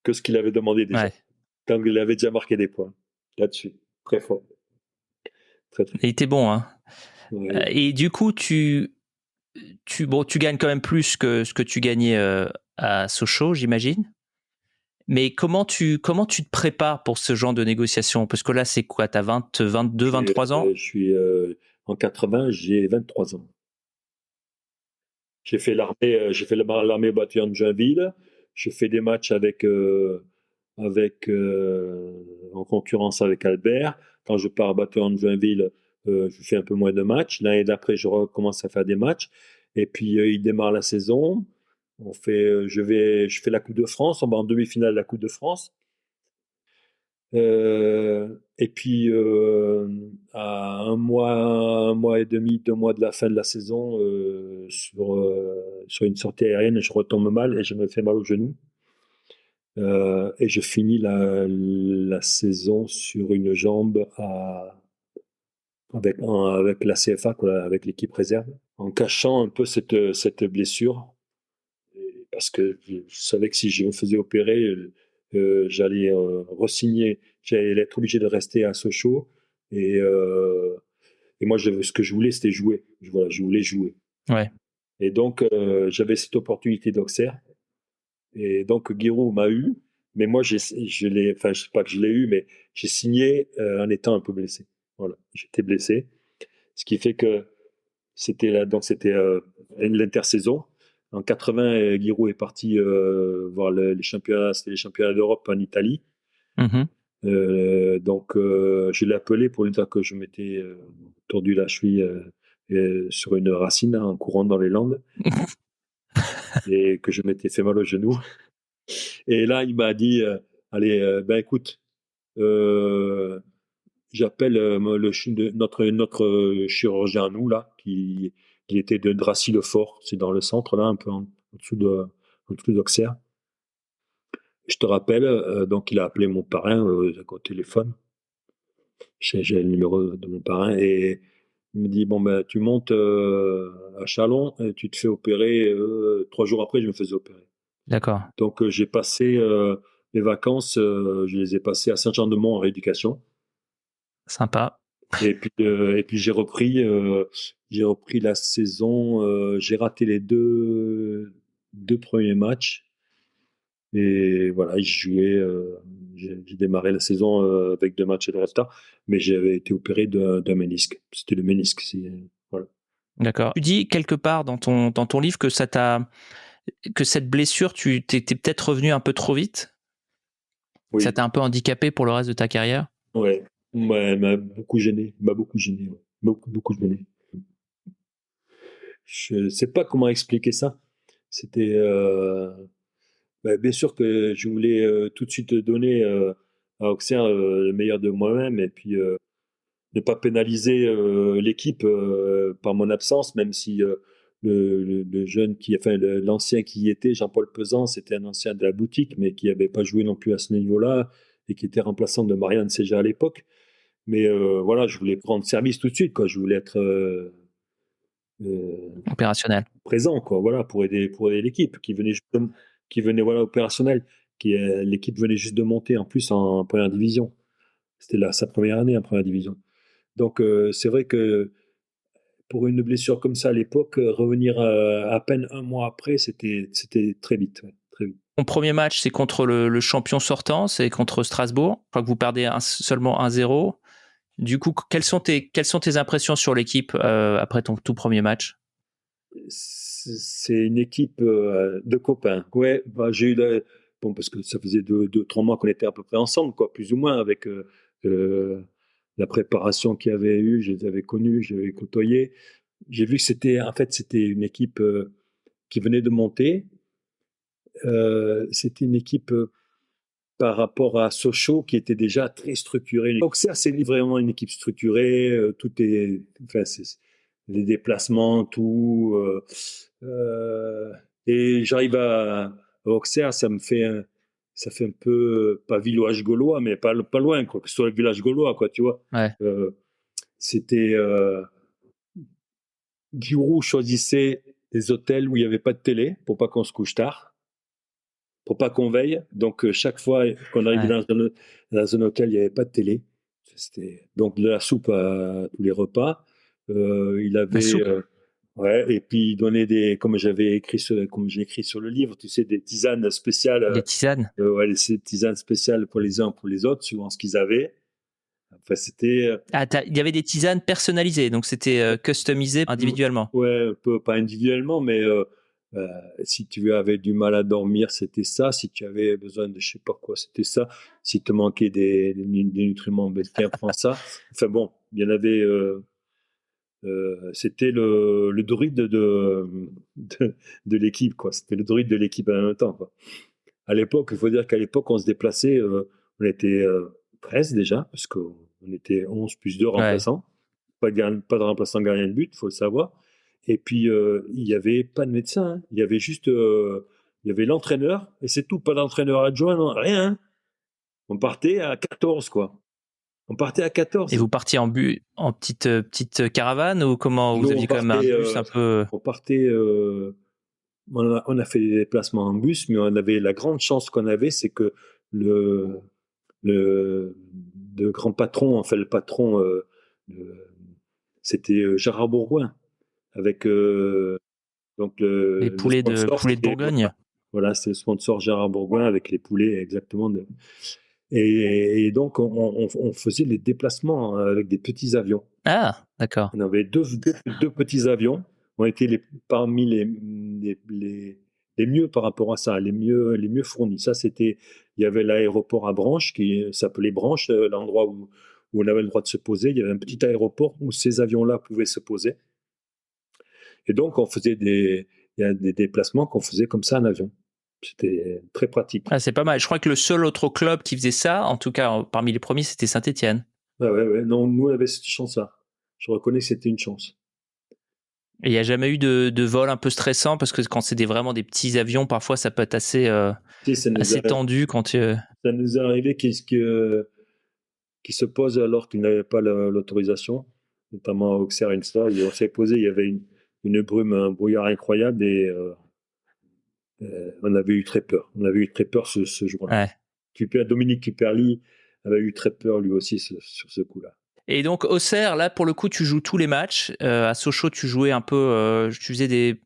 que ce qu'il avait demandé déjà. Ouais. Donc il avait déjà marqué des points là-dessus, très fort, très très. Il était bon, hein. Ouais. Et du coup, tu gagnes quand même plus que ce que tu gagnais à Sochaux, j'imagine. Mais comment tu te prépares pour ce genre de négociation? Parce que là, c'est quoi? T'as 22, 23 ans? Je suis en 80, j'ai 23 ans. J'ai fait l'armée bataillon de Joinville. J'ai fait des matchs en concurrence avec Albert. Quand je pars à bataillon de Joinville, je fais un peu moins de matchs. L'année d'après, je recommence à faire des matchs. Et puis, il démarre la saison. Je fais la Coupe de France. On va en demi-finale de la Coupe de France. Et puis, à un mois et demi, 2 mois de la fin de la saison, sur une sortie aérienne, je retombe mal et je me fais mal au genou. Et je finis la saison sur une jambe avec la CFA, quoi, avec l'équipe réserve, en cachant un peu cette blessure. Parce que je savais que si je me faisais opérer, j'allais re-signer, j'allais être obligé de rester à Sochaux. Et, euh, et moi, ce que je voulais, c'était jouer. Voilà, je voulais jouer. Ouais. Et donc, j'avais cette opportunité d'Auxerre. Et donc, Giroud m'a eu. Mais moi, je sais pas que je l'ai eu, mais j'ai signé en étant un peu blessé. Voilà, j'étais blessé. Ce qui fait que c'était l'intersaison. En 80, Giroud est parti voir les championnats, c'était les championnats d'Europe en Italie. Mm-hmm. Donc, je l'ai appelé pour lui dire que je m'étais tordu la cheville sur une racine en courant dans les Landes et que je m'étais fait mal au genou. Et là, il m'a dit, allez, ben écoute, euh, j'appelle notre chirurgien à nous, là, qui était de Dracy-le-Fort, c'est dans le centre, là, un peu en dessous d'Auxerre. Je te rappelle, donc il a appelé mon parrain au téléphone. J'ai le numéro de mon parrain et il me dit, bon, ben, tu montes à Châlons et tu te fais opérer. 3 jours après, je me faisais opérer. D'accord. Donc, j'ai passé les vacances, je les ai passées à Saint-Jean-de-Mont en rééducation. Sympa. Et puis j'ai repris la saison. J'ai raté les deux premiers matchs. Et voilà, j'ai démarré la saison avec 2 matchs de retard, mais j'avais été opéré d'un ménisque. C'était le ménisque. Voilà. D'accord. Tu dis quelque part dans ton livre que que cette blessure, tu t'étais peut-être revenu un peu trop vite. Oui. Ça t'a un peu handicapé pour le reste de ta carrière. Ouais. Ouais, elle m'a beaucoup gêné. Elle m'a beaucoup gêné. Ouais. Beaucoup, beaucoup gêné. Je ne sais pas comment expliquer ça. C'était. Bien sûr que je voulais tout de suite donner à Auxerre le meilleur de moi-même et puis ne pas pénaliser l'équipe par mon absence, même si le jeune l'ancien qui y était, Jean-Paul Pesan, c'était un ancien de la boutique, mais qui n'avait pas joué non plus à ce niveau-là et qui était remplaçant de Marianne Seja à l'époque. Mais voilà, je voulais prendre service tout de suite, quoi. Je voulais être Opérationnel. présent, quoi. Voilà, pour aider l'équipe voilà, opérationnel. L'équipe venait juste de monter en plus en première division. C'était sa première année en première division. Donc c'est vrai que pour une blessure comme ça à l'époque, revenir à peine un mois après, c'était très vite, ouais, très vite. Mon premier match, c'est contre le champion sortant, c'est contre Strasbourg. Je crois que vous perdez seulement 1-0. Du coup, quelles sont tes impressions sur l'équipe après ton tout premier match? C'est une équipe de copains. Ouais, bah, bon, parce que ça faisait 2-3 mois qu'on était à peu près ensemble, quoi, plus ou moins avec la préparation qu'il y avait eu, je les avais connus, j'avais côtoyé. J'ai vu que c'était une équipe qui venait de monter. C'était une équipe par rapport à Sochaux qui était déjà très structurée. Auxerre, c'est vraiment une équipe structurée. Tout est, enfin, c'est les déplacements, tout. Et j'arrive à Auxerre, ça fait un peu pas village gaulois, mais pas loin, quoi. Que ce soit le village gaulois, quoi, tu vois. Ouais. C'était Giroud choisissait des hôtels où il n'y avait pas de télé pour pas qu'on se couche tard, pour pas qu'on veille. Donc chaque fois qu'on arrivait dans un hôtel, il n'y avait pas de télé. C'était donc de la soupe à tous les repas. Il avait ouais, et puis il donnait comme j'ai écrit sur le livre, tu sais, des tisanes spéciales. Des tisanes. Ouais, ces tisanes spéciales pour les uns pour les autres, suivant ce qu'ils avaient. Enfin, c'était. Il y avait des tisanes personnalisées, donc c'était customisé individuellement. Ouais, un peu pas individuellement, mais si tu avais du mal à dormir, c'était ça. Si tu avais besoin de je sais pas quoi, c'était ça. Si tu manquais des nutriments, ben tiens, prends ça. Enfin bon, il y en avait. C'était le druide de l'équipe, quoi. C'était le druide de l'équipe en même temps, quoi. À l'époque, il faut dire qu'à l'époque, on se déplaçait, on était 13 déjà, parce qu'on était 11 plus 2 remplaçants. Ouais. Pas de remplaçant gardien de but, il faut le savoir. Et puis, il n'y avait pas de médecin. Hein. Il y avait juste il y avait l'entraîneur, et c'est tout, pas d'entraîneur adjoint, non, rien. Hein. On partait à 14, quoi. On partait à 14. Et vous partiez en petite caravane ou comment? Nous, vous aviez quand même un bus un peu. On partait. On a fait des déplacements en bus, mais on avait la grande chance qu'on avait, c'est que le grand patron, enfin le patron, c'était Gérard Bourgoin, avec donc Les poulets de Bourgogne. Voilà, c'était le sponsor Gérard Bourgoin avec les poulets exactement. Et donc on faisait les déplacements avec des petits avions. Ah, d'accord. On avait deux petits avions. On était parmi les mieux par rapport à ça, les mieux fournis. Ça, il y avait l'aéroport à Branches qui s'appelait Branches, l'endroit où on avait le droit de se poser. Il y avait un petit aéroport où ces avions-là pouvaient se poser. Et donc, il y a des déplacements qu'on faisait comme ça en avion. C'était très pratique. Ah, c'est pas mal. Je crois que le seul autre club qui faisait ça, en tout cas parmi les premiers, c'était Saint-Étienne. Ouais. Non, nous, on avait cette chance-là. Je reconnais que c'était une chance. Et il n'y a jamais eu de vol un peu stressant parce que quand c'est vraiment des petits avions, parfois ça peut être assez tendu quand tu. Ça nous est arrivé qui se pose alors qu'il n'avait pas l'autorisation, notamment à Auxerre une fois. On s'est posé, il y avait une brume, un brouillard incroyable et on avait eu très peur. On avait eu très peur ce jour-là. Ouais. Dominique Tuperli avait eu très peur lui aussi sur ce coup-là. Et donc Auxerre, là pour le coup, tu joues tous les matchs. À Sochaux, tu jouais un peu, tu faisais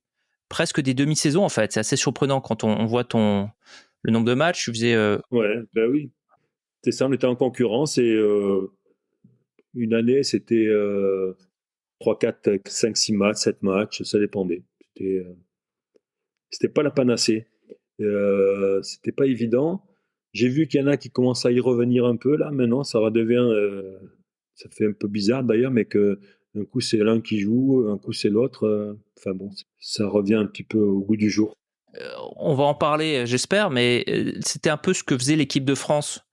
presque des demi-saisons en fait. C'est assez surprenant quand on voit le nombre de matchs. Tu faisais. Ouais, ben oui. C'est ça, on était en concurrence et une année c'était 3, 4, 5, 6 matchs, 7 matchs, ça dépendait. C'était pas la panacée. C'était pas évident. J'ai vu qu'il y en a qui commencent à y revenir un peu là. Maintenant, ça redevient, ça fait un peu bizarre d'ailleurs, mais que un coup c'est l'un qui joue, un coup c'est l'autre. Enfin bon, ça revient un petit peu au goût du jour. On va en parler, j'espère, mais c'était un peu ce que faisait l'équipe de France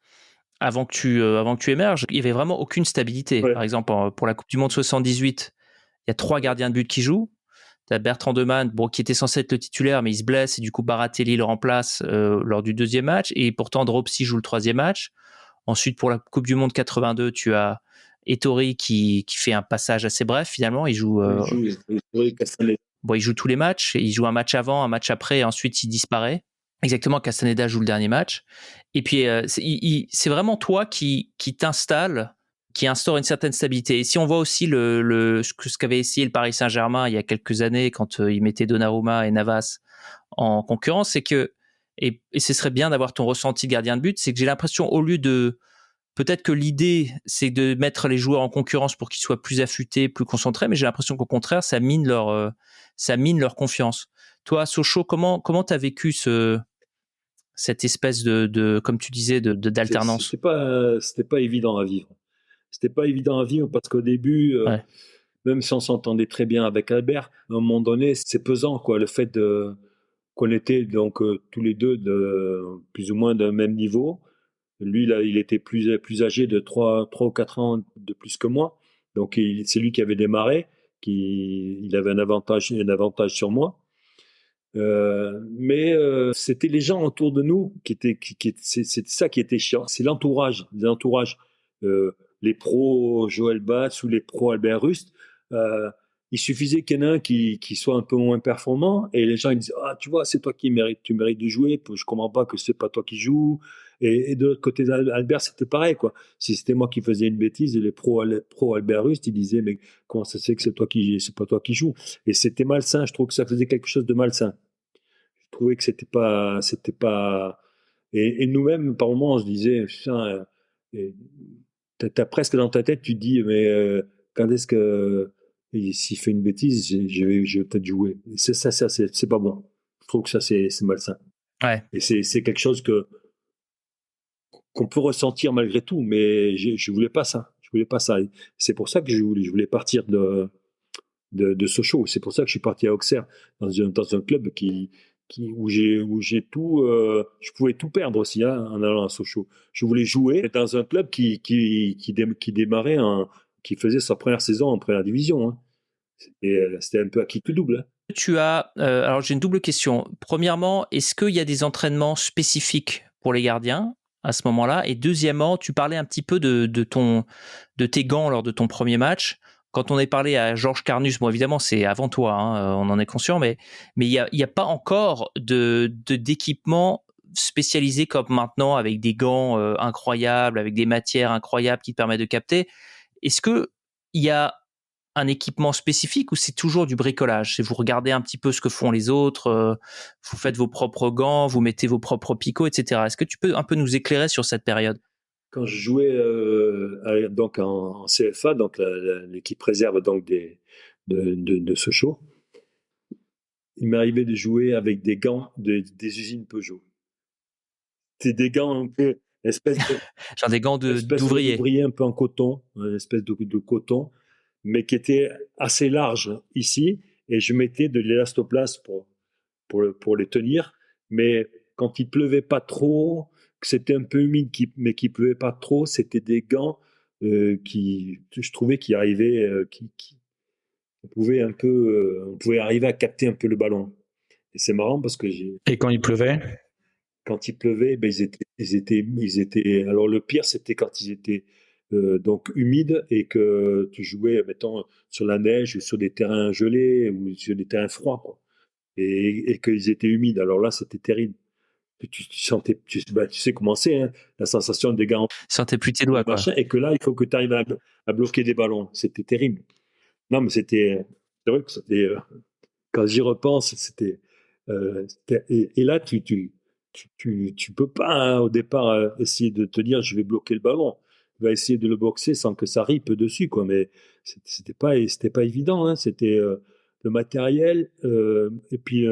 avant que tu émerges. Il y avait vraiment aucune stabilité. Ouais. Par exemple, pour la Coupe du Monde 78, il y a 3 gardiens de but qui jouent. T'as Bertrand Demann, qui était censé être le titulaire, mais il se blesse et du coup Baratelli le remplace lors du 2e match. Et pourtant Dropsy joue le 3e match. Ensuite, pour la Coupe du Monde 82, tu as Ettori qui fait un passage assez bref finalement. Il joue tous les matchs. Il joue un match avant, un match après, et ensuite il disparaît. Exactement, Castaneda joue le dernier match. Et puis, c'est vraiment toi qui t'installes, qui instaure une certaine stabilité. Et si on voit aussi ce qu'avait essayé le Paris Saint-Germain il y a quelques années quand il mettait Donnarumma et Navas en concurrence, c'est que, et ce serait bien d'avoir ton ressenti gardien de but, c'est que j'ai l'impression, au lieu de, peut-être que l'idée, c'est de mettre les joueurs en concurrence pour qu'ils soient plus affûtés, plus concentrés, mais j'ai l'impression qu'au contraire, ça mine leur confiance. Toi, à Sochaux, comment t'as vécu cette espèce de comme tu disais, d'alternance? C'était pas évident à vivre. c'était pas évident à vivre parce qu'au début, Ouais. même si on s'entendait très bien avec Albert, à un moment donné, c'est pesant, quoi, le fait qu'on était donc tous les deux plus ou moins d'un même niveau. Lui, là, il était plus âgé de 3 ou 4 ans de plus que moi. Donc, c'est lui qui avait démarré, il avait un avantage sur moi. Mais c'était les gens autour de nous c'était ça qui était chiant. C'est l'entourage. Les pros Joël Batz ou les pros Albert Rust. Il suffisait qu'il y en ait un qui soit un peu moins performant et les gens ils disent ah tu vois c'est toi tu mérites de jouer. Je comprends pas que c'est pas toi qui joues. Et de l'autre côté d'Albert c'était pareil quoi. Si c'était moi qui faisais une bêtise, les pros Albert Rust ils disaient mais comment ça se fait que c'est pas toi qui joues. Et c'était malsain. Je trouve que ça faisait quelque chose de malsain. Je trouvais que c'était pas. Et nous-mêmes, par moments, on se disait, putain, t'as presque dans ta tête, tu te dis, mais quand est-ce que s'il fait une bêtise, je vais peut-être jouer. Et c'est pas bon. Je trouve que ça, c'est malsain. Ouais. Et c'est quelque chose qu'on peut ressentir malgré tout, mais je voulais pas ça. Je voulais pas ça. Et c'est pour ça que je voulais partir de Sochaux. C'est pour ça que je suis parti à Auxerre, dans un club où j'ai tout, je pouvais tout perdre aussi hein, en allant à Sochaux. Je voulais jouer dans un club qui démarrait, qui faisait sa première saison en première division. Hein. C'était un peu à qui tout double. Hein. Alors j'ai une double question. Premièrement, est-ce qu'il y a des entraînements spécifiques pour les gardiens à ce moment-là? Et deuxièmement, tu parlais un petit peu de tes gants lors de ton premier match. Quand on est parlé à Georges Carnus, bon évidemment c'est avant toi, hein, on en est conscient, mais il y a pas encore d'équipement spécialisé comme maintenant avec des gants incroyables, avec des matières incroyables qui te permettent de capter. Est-ce que il y a un équipement spécifique ou c'est toujours du bricolage? C'est vous regardez un petit peu ce que font les autres, vous faites vos propres gants, vous mettez vos propres picots, etc. Est-ce que tu peux un peu nous éclairer sur cette période? Quand je jouais donc en CFA, donc l'équipe réserve donc de Sochaux, il m'arrivait de jouer avec des gants des usines Peugeot. C'était des gants un peu Genre des gants d'ouvrier. d'ouvrier un peu en coton, une espèce de coton, mais qui était assez large ici, et je mettais de l'élastoplast pour les tenir. Mais quand il pleuvait pas trop, que c'était un peu humide, mais qu'il pleuvait pas trop, c'était des gants je trouvais qui arrivaient, on pouvait arriver à capter un peu le ballon. Et c'est marrant parce que Et quand il pleuvait? quand il pleuvait, ben ils étaient. Alors le pire, c'était quand ils étaient donc humides et que tu jouais, mettons, sur la neige ou sur des terrains gelés ou sur des terrains froids, quoi. Et qu'ils étaient humides. Alors là, c'était terrible. Tu sentais, tu sais comment c'est, hein, la sensation des gants, Sortez plus tes doigts, quoi. machin, et que là, il faut que tu arrives à bloquer des ballons. C'était terrible. Non, mais c'est vrai que c'était, quand j'y repense, et là, tu peux pas hein, au départ essayer de te dire je vais bloquer le ballon. Tu vas essayer de le boxer sans que ça ripe dessus, quoi. Mais c'était pas évident. Hein. C'était le matériel et puis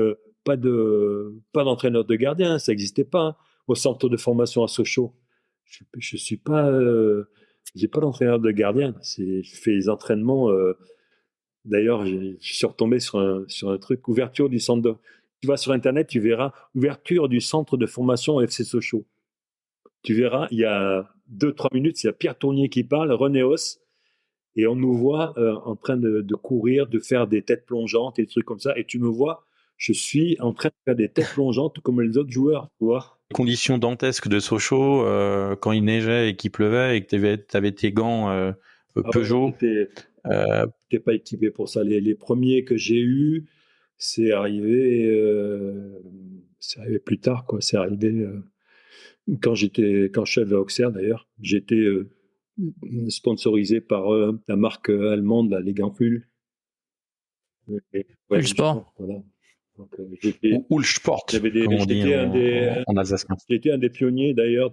pas d'entraîneur de gardien, ça n'existait pas. Hein. Au centre de formation à Sochaux, je suis pas, j'ai pas d'entraîneur de gardien. Je fais les entraînements. D'ailleurs, je suis retombé sur un truc, ouverture du centre de... Tu vas sur Internet, tu verras ouverture du centre de formation FC Sochaux. Tu verras, il y a 2-3 minutes, il y a Pierre Tournier qui parle, René Hauss, et on nous voit en train de courir, de faire des têtes plongeantes et des trucs comme ça. Et tu me vois, je suis en train de faire des têtes plongeantes comme les autres joueurs. Tu vois. Conditions dantesques de Sochaux, quand il neigeait et qu'il pleuvait et que tu avais tes gants Peugeot. T'es pas équipé pour ça. Les premiers que j'ai eus, c'est arrivé, plus tard, quoi. C'est arrivé quand je suis à Auxerre d'ailleurs. J'étais sponsorisé par la marque allemande, là, les gants Hull. Ouais, Ulsport. voilà. Donc, Ou le sport, comme on dit en alsacien. J'étais un des pionniers d'ailleurs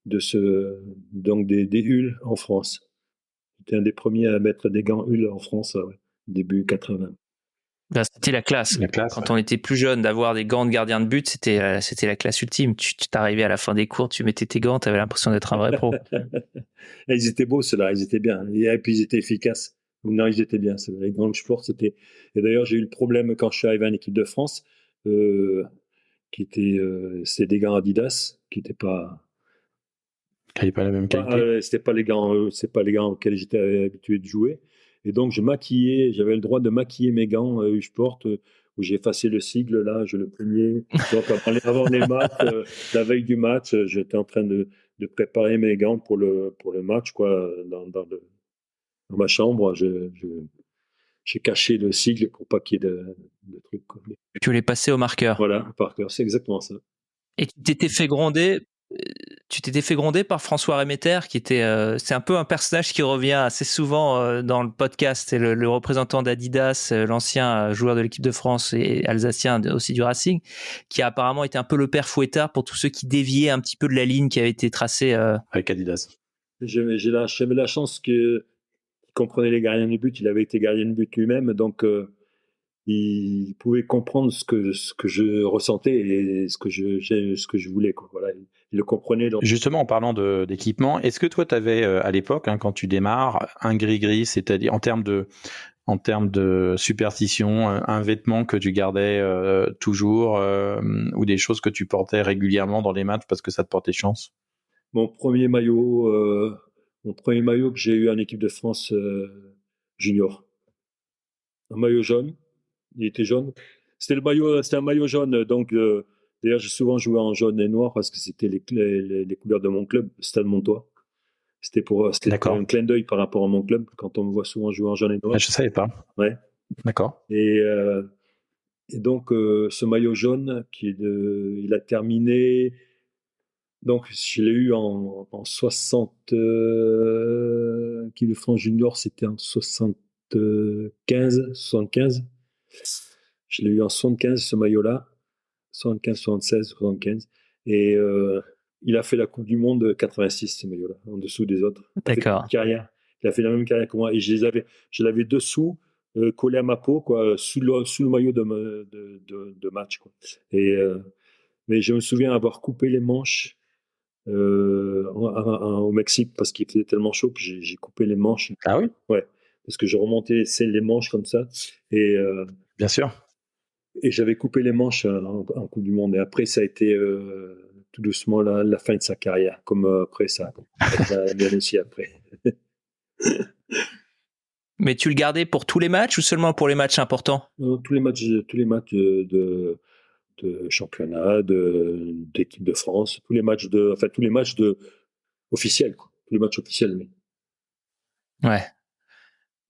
donc des Hull en France. J'étais un des premiers à mettre des gants Hull en France, début 80. Ben, c'était la classe. Quand on était plus jeune, d'avoir des gants de gardien de but, c'était la classe ultime. Tu t'arrivais à la fin des cours, tu mettais tes gants, tu avais l'impression d'être un vrai pro. Ils étaient beaux, ceux-là, ils étaient bien. Et puis, ils étaient efficaces. Non, ils étaient bien. Les gants sport, c'était. Et d'ailleurs, j'ai eu le problème quand je suis arrivé en équipe de France, c'était des gants Adidas, qui n'étaient pas. Qui n'avaient pas la même qualité. C'était pas les gants, c'est pas les gants auxquels j'étais habitué de jouer. Et donc, j'avais le droit de maquiller mes gants U-Sport, où j'ai effacé le sigle, là, je le plaignais. Donc, avant les matchs, la veille du match, j'étais en train de préparer mes gants pour le match, quoi, dans ma chambre. J'ai caché le sigle pour pas qu'il y ait de trucs, quoi. Tu l'es passé au marqueur. Voilà, par cœur, c'est exactement ça. Et tu t'étais fait gronder par François Réméter, qui était, c'est un peu un personnage qui revient assez souvent dans le podcast. C'est le représentant d'Adidas, l'ancien joueur de l'équipe de France et alsacien aussi du Racing, qui a apparemment été un peu le père fouettard pour tous ceux qui déviaient un petit peu de la ligne qui avait été tracée. Avec Adidas. J'avais la chance qu'il comprenait les gardiens de but. Il avait été gardien de but lui-même, donc il pouvait comprendre ce que je ressentais et ce que je voulais, quoi. Voilà, il le comprenait. Donc. Justement, en parlant d'équipement, est-ce que toi, tu avais à l'époque, quand tu démarres, un gris-gris, c'est-à-dire en termes de superstition, un vêtement que tu gardais toujours ou des choses que tu portais régulièrement dans les matchs parce que ça te portait chance? Mon premier maillot que j'ai eu en équipe de France junior, un maillot jaune. Il était jaune. C'était un maillot jaune. Donc, d'ailleurs, j'ai souvent joué en jaune et noir parce que c'était les couleurs de mon club, Stade Montois. C'était un clin d'œil par rapport à mon club quand on me voit souvent jouer en jaune et noir. Je savais pas. Ouais. D'accord. Et donc, ce maillot jaune, il a terminé. Donc, je l'ai eu en 60. Équipe de France junior, c'était en 75. Je l'ai eu en 75, ce maillot-là. 75, 76, 75. Et il a fait la Coupe du Monde 86, ce maillot-là, en dessous des autres. D'accord. Il a fait la même carrière que moi. Et je l'avais dessous, collé à ma peau, quoi, sous le maillot de match, quoi. Et, mais je me souviens avoir coupé les manches au Mexique parce qu'il faisait tellement chaud que j'ai coupé les manches. Ah oui? Ouais, parce que je remontais les manches comme ça. Et, bien sûr. Et j'avais coupé les manches en Coupe du Monde. Et après, ça a été tout doucement la fin de sa carrière. Comme après, ça a bien aussi après. Mais tu le gardais pour tous les matchs ou seulement pour les matchs importants? Non, tous les matchs de championnat, d'équipe de France, tous les matchs officiels, quoi. Tous les matchs officiels. Mais... Ouais.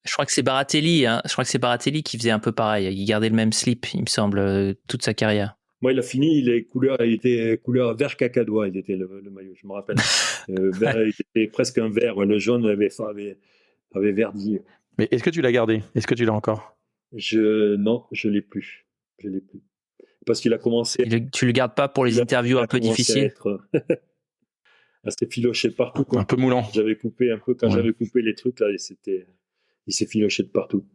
Je crois que c'est Baratelli, hein. Je crois que c'est Baratelli qui faisait un peu pareil. Il gardait le même slip, il me semble, toute sa carrière. Moi, il a fini, il était couleur vert cacadois, il était le maillot, je me rappelle. Il était presque un vert, le jaune avait verdi. Mais est-ce que tu l'as gardé? Est-ce que tu l'as encore? Non, je l'ai plus. Parce qu'il a commencé. Tu le gardes pas pour les interviews un peu difficiles? Assez filoché partout, quoi. Un peu moulant. J'avais coupé un peu quand j'avais coupé les trucs là, il s'est filoché de partout.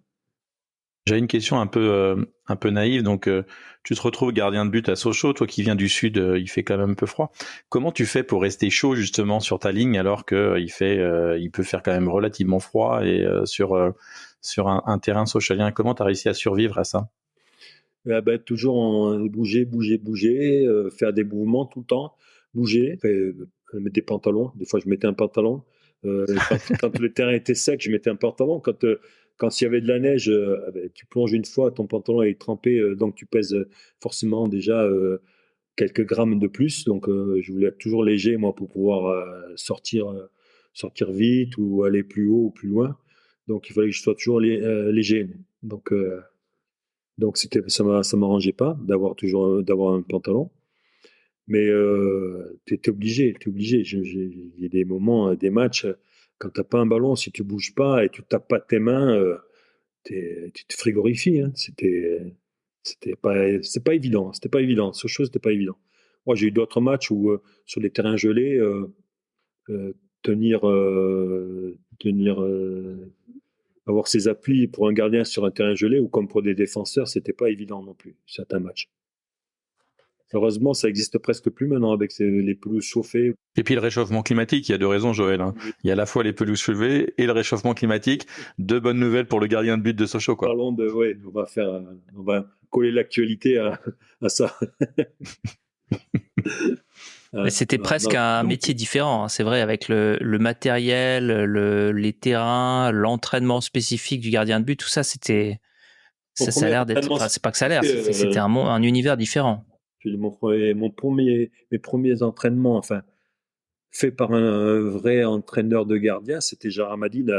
J'ai une question un peu naïve. Donc, tu te retrouves gardien de but à Sochaux, toi qui viens du sud, il fait quand même un peu froid. Comment tu fais pour rester chaud justement sur ta ligne alors que il peut faire quand même relativement froid et sur un terrain sochalien? Comment tu as réussi à survivre à ça? Toujours bouger, faire des mouvements tout le temps, bouger, mettre des pantalons. Des fois, je mettais un pantalon. Quand le terrain était sec, je mettais un pantalon. Quand il y avait de la neige, tu plonges une fois, ton pantalon est trempé, donc tu pèses forcément déjà quelques grammes de plus. Donc, je voulais être toujours léger, moi, pour pouvoir sortir vite ou aller plus haut ou plus loin. Donc, il fallait que je sois toujours léger. Donc ça m'arrangeait pas d'avoir un pantalon. Mais t'es obligé. Il y a des moments, des matchs, quand t'as pas un ballon, si tu bouges pas et tu tapes pas tes mains, tu te frigorifies, hein. C'est pas évident. Ce chose, c'était pas évident. Moi, j'ai eu d'autres matchs où sur les terrains gelés, tenir avoir ses appuis pour un gardien sur un terrain gelé ou comme pour des défenseurs, c'était pas évident non plus, certains matchs. Heureusement, ça existe presque plus maintenant avec les pelouses chauffées. Et puis le réchauffement climatique, il y a deux raisons, Joël. Il y a à la fois les pelouses chauffées et le réchauffement climatique. Deux bonnes nouvelles pour le gardien de but de Sochaux, quoi. Parlons on va coller l'actualité à ça. Mais c'était presque un métier différent, hein, c'est vrai, avec le matériel, les terrains, l'entraînement spécifique du gardien de but, tout ça, ça a l'air d'être. Enfin, c'est pas que ça a l'air, c'était un univers différent. Mes premiers entraînements, faits par un vrai entraîneur de gardien, c'était Gérard Madid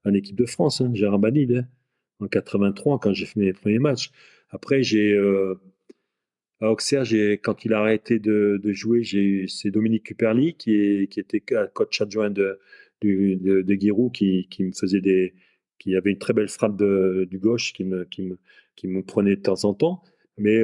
en équipe de France, Gérard Madid, en 83, quand j'ai fait mes premiers matchs. Après, à Auxerre, quand il a arrêté de jouer, c'est Dominique Cuperly qui était coach adjoint de Giroud qui me faisait qui avait une très belle frappe du gauche qui me prenait de temps en temps. Mais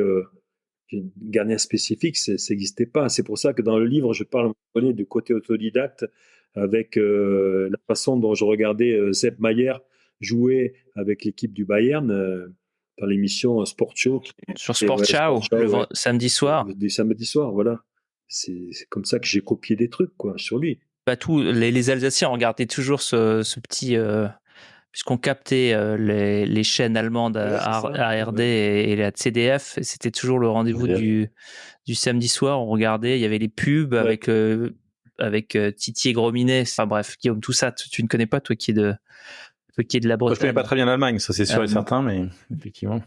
gardien spécifique, ça n'existait pas. C'est pour ça que dans le livre, je parle du côté autodidacte avec la façon dont je regardais Sepp Maier jouer avec l'équipe du Bayern. Dans l'émission Sport Show. Sur Sport Show, samedi soir. Du samedi soir, voilà. C'est comme ça que j'ai copié des trucs, quoi, sur lui. Les Alsaciens regardaient toujours ce petit... puisqu'on captait les chaînes allemandes ARD et la CDF, c'était toujours le rendez-vous du samedi soir. On regardait, il y avait les pubs avec Titi et Grominet. Enfin bref, Guillaume, tout ça, tu ne connais pas, toi qui es de la Bretagne. Je connais pas très bien l'Allemagne, ça c'est sûr et certain, mais effectivement.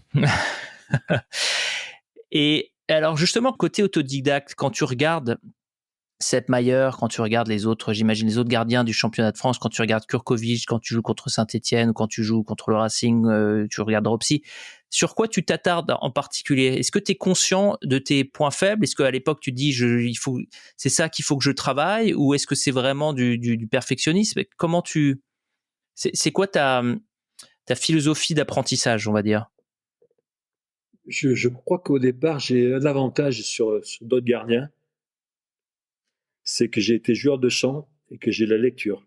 Et alors justement, côté autodidacte, quand tu regardes Sepp Maier, quand tu regardes les autres, j'imagine les autres gardiens du championnat de France, quand tu regardes Kurkovic, quand tu joues contre Saint-Etienne ou quand tu joues contre le Racing, tu regardes Ropsi, sur quoi tu t'attardes en particulier? Est-ce que tu es conscient de tes points faibles? Est-ce qu'à l'époque tu dis c'est ça qu'il faut que je travaille, ou est-ce que c'est vraiment du perfectionnisme? C'est quoi ta philosophie d'apprentissage, on va dire? Je crois qu'au départ, j'ai un avantage sur d'autres gardiens, c'est que j'ai été joueur de chant et que j'ai la lecture.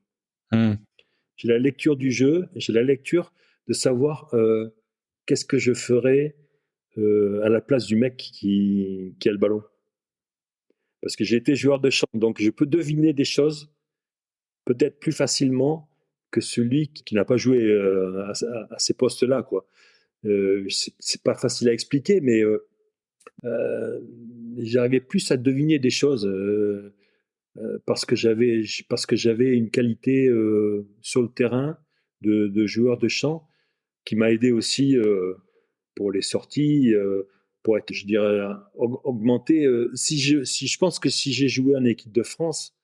J'ai la lecture du jeu, et j'ai la lecture de savoir qu'est-ce que je ferais à la place du mec qui a le ballon. Parce que j'ai été joueur de chant, donc je peux deviner des choses peut-être plus facilement que celui qui n'a pas joué à ces postes-là, quoi. C'est pas facile à expliquer, mais j'arrivais plus à deviner des choses parce que j'avais une qualité sur le terrain de joueur de champ qui m'a aidé aussi pour les sorties, pour être, je dirais, augmenté. Si je pense que si j'ai joué en équipe de France,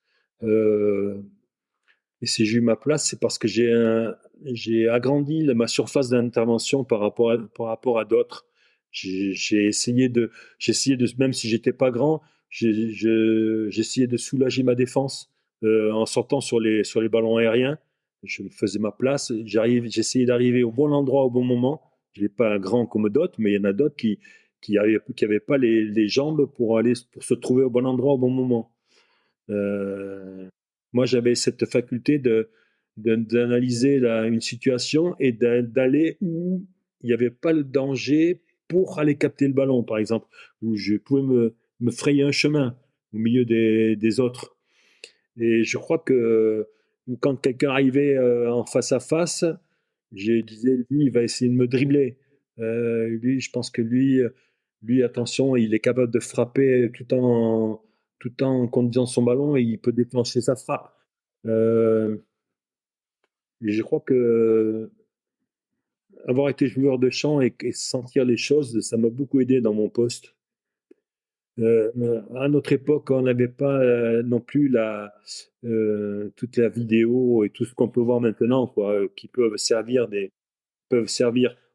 et si j'ai eu ma place, c'est parce que j'ai agrandi ma surface d'intervention par rapport à d'autres. J'ai essayé de, même si j'étais pas grand, j'essayais de soulager ma défense en sortant sur les ballons aériens. Je faisais ma place. J'essayais d'arriver au bon endroit au bon moment. Je n'ai pas grand comme d'autres, mais il y en a d'autres qui avaient pas les jambes pour se trouver au bon endroit au bon moment. Moi, j'avais cette faculté d'analyser une situation et d'aller où il n'y avait pas le danger pour aller capter le ballon, par exemple, où je pouvais me frayer un chemin au milieu des autres. Et je crois que quand quelqu'un arrivait en face à face, je disais, lui, il va essayer de me dribbler. Lui, je pense que lui, attention, il est capable de frapper tout en conduisant son ballon et il peut déclencher sa frappe. Et je crois que avoir été joueur de champ et sentir les choses, ça m'a beaucoup aidé dans mon poste. À notre époque, on n'avait pas non plus toute la vidéo et tout ce qu'on peut voir maintenant, quoi, qui peuvent servir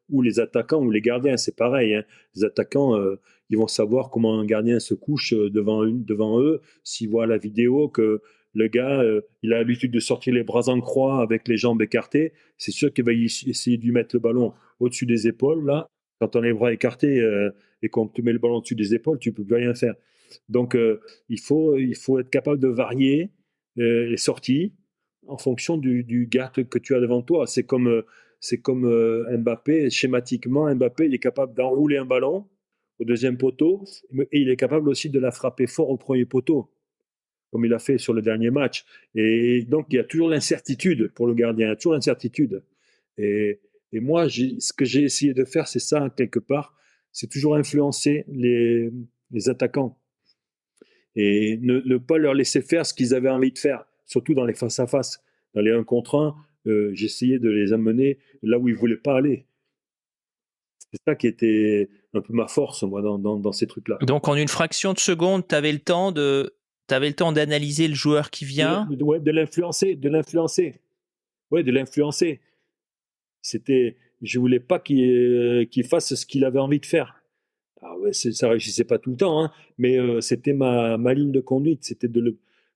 ou les attaquants ou les gardiens, c'est pareil. Hein. Les attaquants, ils vont savoir comment un gardien se couche devant eux. S'ils voient la vidéo que le gars, il a l'habitude de sortir les bras en croix avec les jambes écartées, c'est sûr qu'il va essayer de lui mettre le ballon au-dessus des épaules. Là, quand on a les bras écartés et qu'on te met le ballon au-dessus des épaules, tu peux plus rien faire. Donc, il faut être capable de varier les sorties en fonction du gars que tu as devant toi. C'est comme Mbappé. Schématiquement, Mbappé, il est capable d'enrouler un ballon au deuxième poteau et il est capable aussi de la frapper fort au premier poteau, comme il a fait sur le dernier match. Et donc, il y a toujours l'incertitude pour le gardien, il y a toujours l'incertitude. Et, et moi, ce que j'ai essayé de faire, c'est ça, quelque part, c'est toujours influencer les attaquants et ne pas leur laisser faire ce qu'ils avaient envie de faire, surtout dans les face-à-face. Dans les 1 contre 1, j'essayais de les amener là où ils ne voulaient pas aller. C'est ça qui était un peu ma force, moi, dans ces trucs-là. Donc, en une fraction de seconde, tu avais le temps d'analyser le joueur qui vient. De l'influencer. Ouais, de l'influencer. Je voulais pas qu'il fasse ce qu'il avait envie de faire. Ah ouais, ça réussissait pas tout le temps, hein, mais c'était ma ligne de conduite.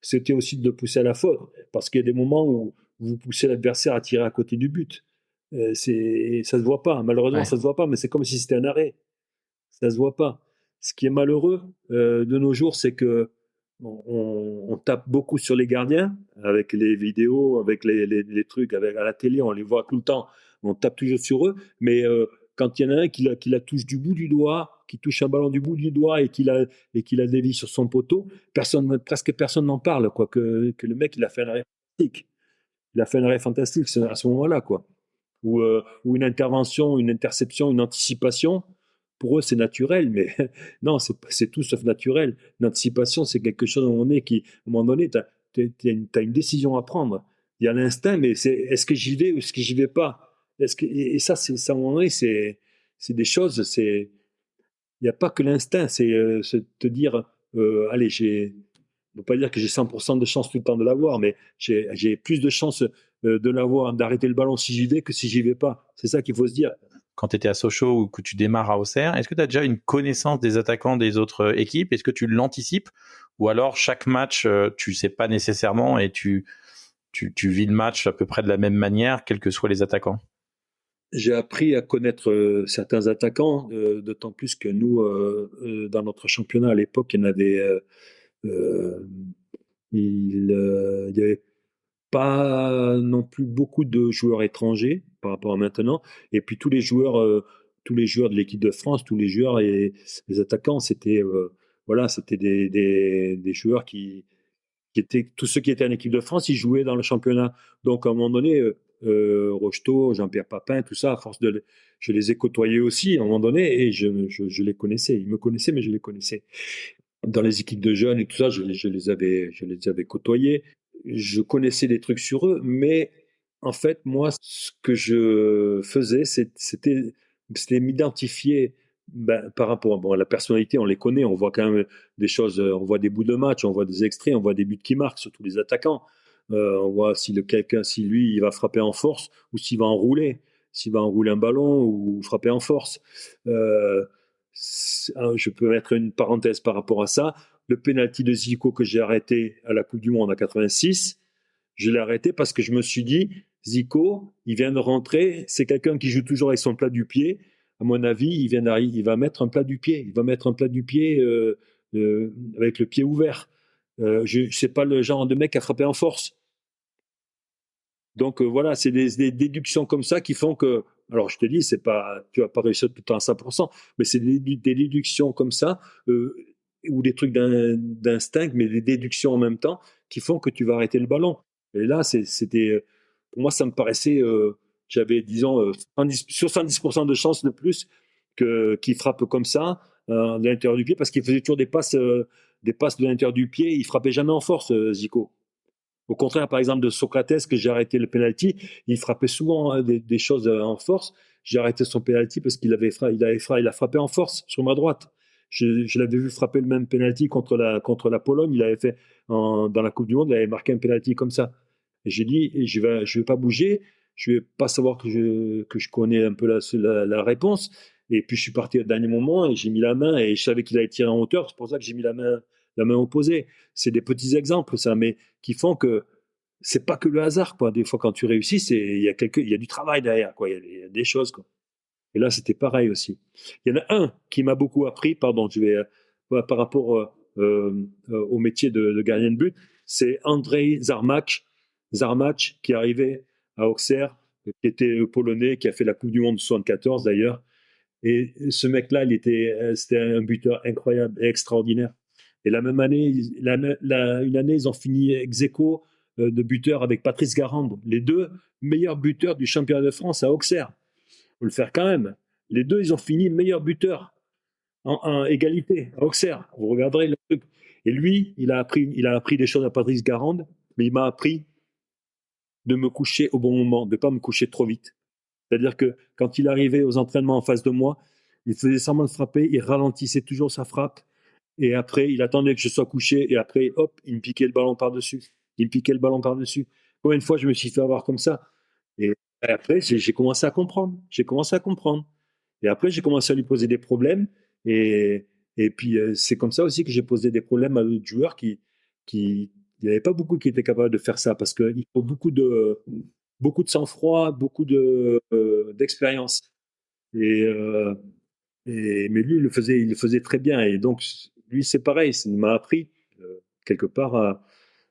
C'était aussi de le pousser à la faute, parce qu'il y a des moments où vous poussez l'adversaire à tirer à côté du but. Ça se voit pas. Malheureusement, ça se voit pas, mais c'est comme si c'était un arrêt. Ça se voit pas. Ce qui est malheureux de nos jours, c'est que on tape beaucoup sur les gardiens avec les vidéos, avec les trucs, à la télé, on les voit tout le temps. On tape toujours sur eux, mais quand il y en a un qui la touche du bout du doigt, qui touche un ballon du bout du doigt et qui la dévie sur son poteau, presque personne n'en parle, quoi. Que le mec, il a fait un arrêt fantastique. Il a fait un arrêt fantastique à ce moment-là, quoi. Ou une intervention, une interception, une anticipation. Pour eux, c'est naturel, mais non, c'est tout sauf naturel. L'anticipation, c'est quelque chose à un moment donné, tu as une décision à prendre. Il y a l'instinct, mais est-ce que j'y vais ou est-ce que j'y vais pas? Et ça, à un moment donné, c'est des choses, il n'y a pas que l'instinct, c'est te dire, allez, on ne peut pas dire que j'ai 100% de chance tout le temps de l'avoir, mais j'ai plus de chances de l'avoir, d'arrêter le ballon si j'y vais que si j'y vais pas. C'est ça qu'il faut se dire. Quand tu étais à Sochaux ou que tu démarres à Auxerre, est-ce que tu as déjà une connaissance des attaquants des autres équipes? Est-ce que tu l'anticipes? Ou alors chaque match, tu sais pas nécessairement et tu vis le match à peu près de la même manière, quels que soient les attaquants? J'ai appris à connaître certains attaquants, d'autant plus que nous, dans notre championnat à l'époque, il y en avait, il y avait pas non plus beaucoup de joueurs étrangers par rapport à maintenant. Et puis tous les joueurs de l'équipe de France, tous les joueurs et les attaquants, c'était voilà, c'était des joueurs qui étaient tous ceux qui étaient en équipe de France, ils jouaient dans le championnat. Donc à un moment donné, Rocheteau, Jean-Pierre Papin, tout ça, je les ai côtoyés aussi à un moment donné et je les connaissais. Ils me connaissaient, mais je les connaissais. Dans les équipes de jeunes et tout ça, je les avais côtoyés. Je connaissais des trucs sur eux, mais en fait, moi, ce que je faisais, c'était m'identifier par rapport à la personnalité. On les connaît, on voit quand même des choses, on voit des bouts de match, on voit des extraits, on voit des buts qui marquent, surtout les attaquants. On voit si lui, il va frapper en force ou s'il va enrouler un ballon ou frapper en force. Je peux mettre une parenthèse par rapport à ça. Le penalty de Zico que j'ai arrêté à la Coupe du Monde en 86, je l'ai arrêté parce que je me suis dit, Zico, il vient de rentrer, c'est quelqu'un qui joue toujours avec son plat du pied. À mon avis, il va mettre un plat du pied. Il va mettre un plat du pied avec le pied ouvert. C'est pas le genre de mec à frapper en force. Donc voilà, c'est des déductions comme ça qui font que, alors je te dis, tu vas pas réussir tout le temps à 100%, mais c'est des déductions comme ça, ou des trucs d'instinct, mais des déductions en même temps, qui font que tu vas arrêter le ballon. Et là, c'était, pour moi, ça me paraissait, j'avais, disons, 70% de chances de plus qu'il frappe comme ça, de l'intérieur du pied, parce qu'il faisait toujours des passes de l'intérieur du pied, il frappait jamais en force, Zico. Au contraire, par exemple, de Socrates, que j'ai arrêté le penalty, il frappait souvent des choses en force. J'ai arrêté son penalty parce qu'il a frappé en force sur ma droite. Je l'avais vu frapper le même penalty contre la Pologne. Il avait fait dans la Coupe du Monde, il avait marqué un penalty comme ça. Et j'ai dit, je vais pas bouger. Je vais pas savoir que je connais un peu la réponse. Et puis je suis parti au dernier moment et j'ai mis la main et je savais qu'il allait tirer en hauteur. C'est pour ça que j'ai mis la main opposée. C'est des petits exemples, ça, mais qui font que c'est pas que le hasard, quoi. Des fois, quand tu réussis, il y a du travail derrière, quoi. Il y a des choses, quoi. Et là, c'était pareil aussi. Il y en a un qui m'a beaucoup appris, pardon, par rapport au métier de gardien de but, c'est Andrei Zarmach qui arrivait à Auxerre qui était polonais, qui a fait la Coupe du Monde de 74 d'ailleurs. Et ce mec-là, c'était un buteur incroyable et extraordinaire. Et la même année, une année, ils ont fini ex aequo de buteurs avec Patrice Garande, les deux meilleurs buteurs du championnat de France à Auxerre. Il faut le faire quand même. Les deux, ils ont fini meilleurs buteurs en égalité à Auxerre. Vous regarderez le truc. Et lui, il a appris des choses à Patrice Garande, mais il m'a appris de me coucher au bon moment, de ne pas me coucher trop vite. C'est-à-dire que quand il arrivait aux entraînements en face de moi, il faisait semblant de frapper, il ralentissait toujours sa frappe, et après, il attendait que je sois couché, et après, hop, il me piquait le ballon par-dessus. Il me piquait le ballon par-dessus. Combien de fois je me suis fait avoir comme ça? Et après, j'ai commencé à comprendre. J'ai commencé à comprendre. Et après, j'ai commencé à lui poser des problèmes, et, et puis c'est comme ça aussi que j'ai posé des problèmes à d'autres joueurs qui il n'y avait pas beaucoup qui étaient capables de faire ça, parce qu'il faut beaucoup de sang-froid, d'expérience. Et, euh, mais lui, il le faisait très bien. Et donc, lui, c'est pareil. Il m'a appris, quelque part,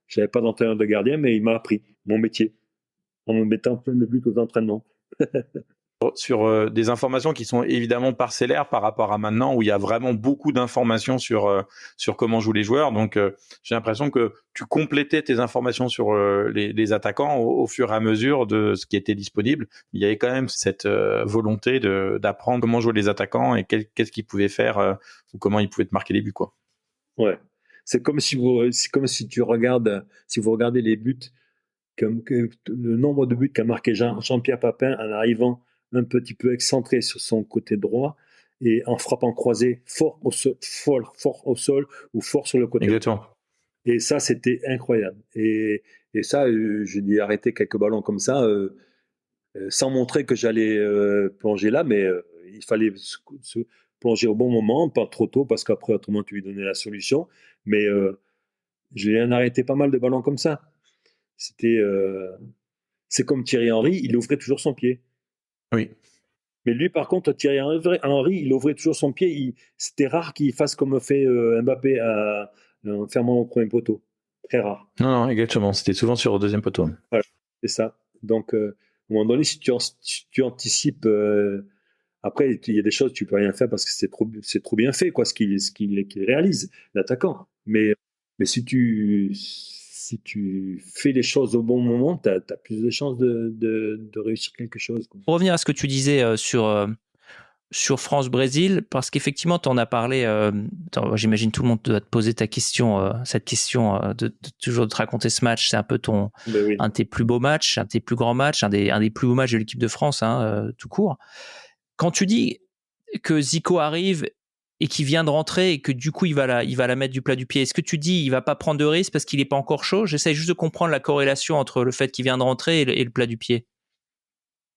j'avais pas d'entraîneur de gardien, mais il m'a appris mon métier en me mettant plein de buts aux entraînements. Sur des informations qui sont évidemment parcellaires par rapport à maintenant, où il y a vraiment beaucoup d'informations sur comment jouent les joueurs. Donc, j'ai l'impression que tu complétais tes informations sur les attaquants au fur et à mesure de ce qui était disponible. Il y avait quand même cette volonté d'apprendre comment jouer les attaquants et qu'est-ce qu'ils pouvaient faire ou comment ils pouvaient te marquer des buts, quoi. Ouais. C'est comme si si vous regardez les buts, le nombre de buts qu'a marqué Jean-Pierre Papin en arrivant un petit peu excentré sur son côté droit et en frappant croisé fort au sol ou fort sur le côté. Exactement. Et ça, c'était incroyable. Et ça, j'ai dû arrêter quelques ballons comme ça, sans montrer que j'allais plonger là, mais il fallait se plonger au bon moment, pas trop tôt, parce qu'après, autrement, tu lui donnais la solution. Mais j'ai arrêté pas mal de ballons comme ça. C'est comme Thierry Henry, il ouvrait toujours son pied. Oui. Mais lui, par contre, Thierry Henry, il ouvrait toujours son pied. C'était rare qu'il fasse comme fait Mbappé en fermant au premier poteau. Très rare. Non, exactement. C'était souvent sur le deuxième poteau. Voilà, c'est ça. Donc, à un moment donné, si tu anticipes, après, il y a des choses, tu peux rien faire parce que c'est trop bien fait, quoi, ce qu'il réalise, l'attaquant. Mais si tu fais les choses au bon moment, tu as plus de chances de réussir quelque chose, quoi. Pour revenir à ce que tu disais sur France-Brésil, parce qu'effectivement, tu en as parlé, j'imagine tout le monde doit te poser cette question de toujours de te raconter ce match, c'est un peu Oui. un de tes plus beaux matchs, un de tes plus grands matchs, un des plus beaux matchs de l'équipe de France, tout court. Quand tu dis que Zico arrive et qu'il vient de rentrer et que du coup il va la mettre du plat du pied, est-ce que tu dis il va pas prendre de risque parce qu'il est pas encore chaud? J'essaie juste de comprendre la corrélation entre le fait qu'il vient de rentrer et le plat du pied.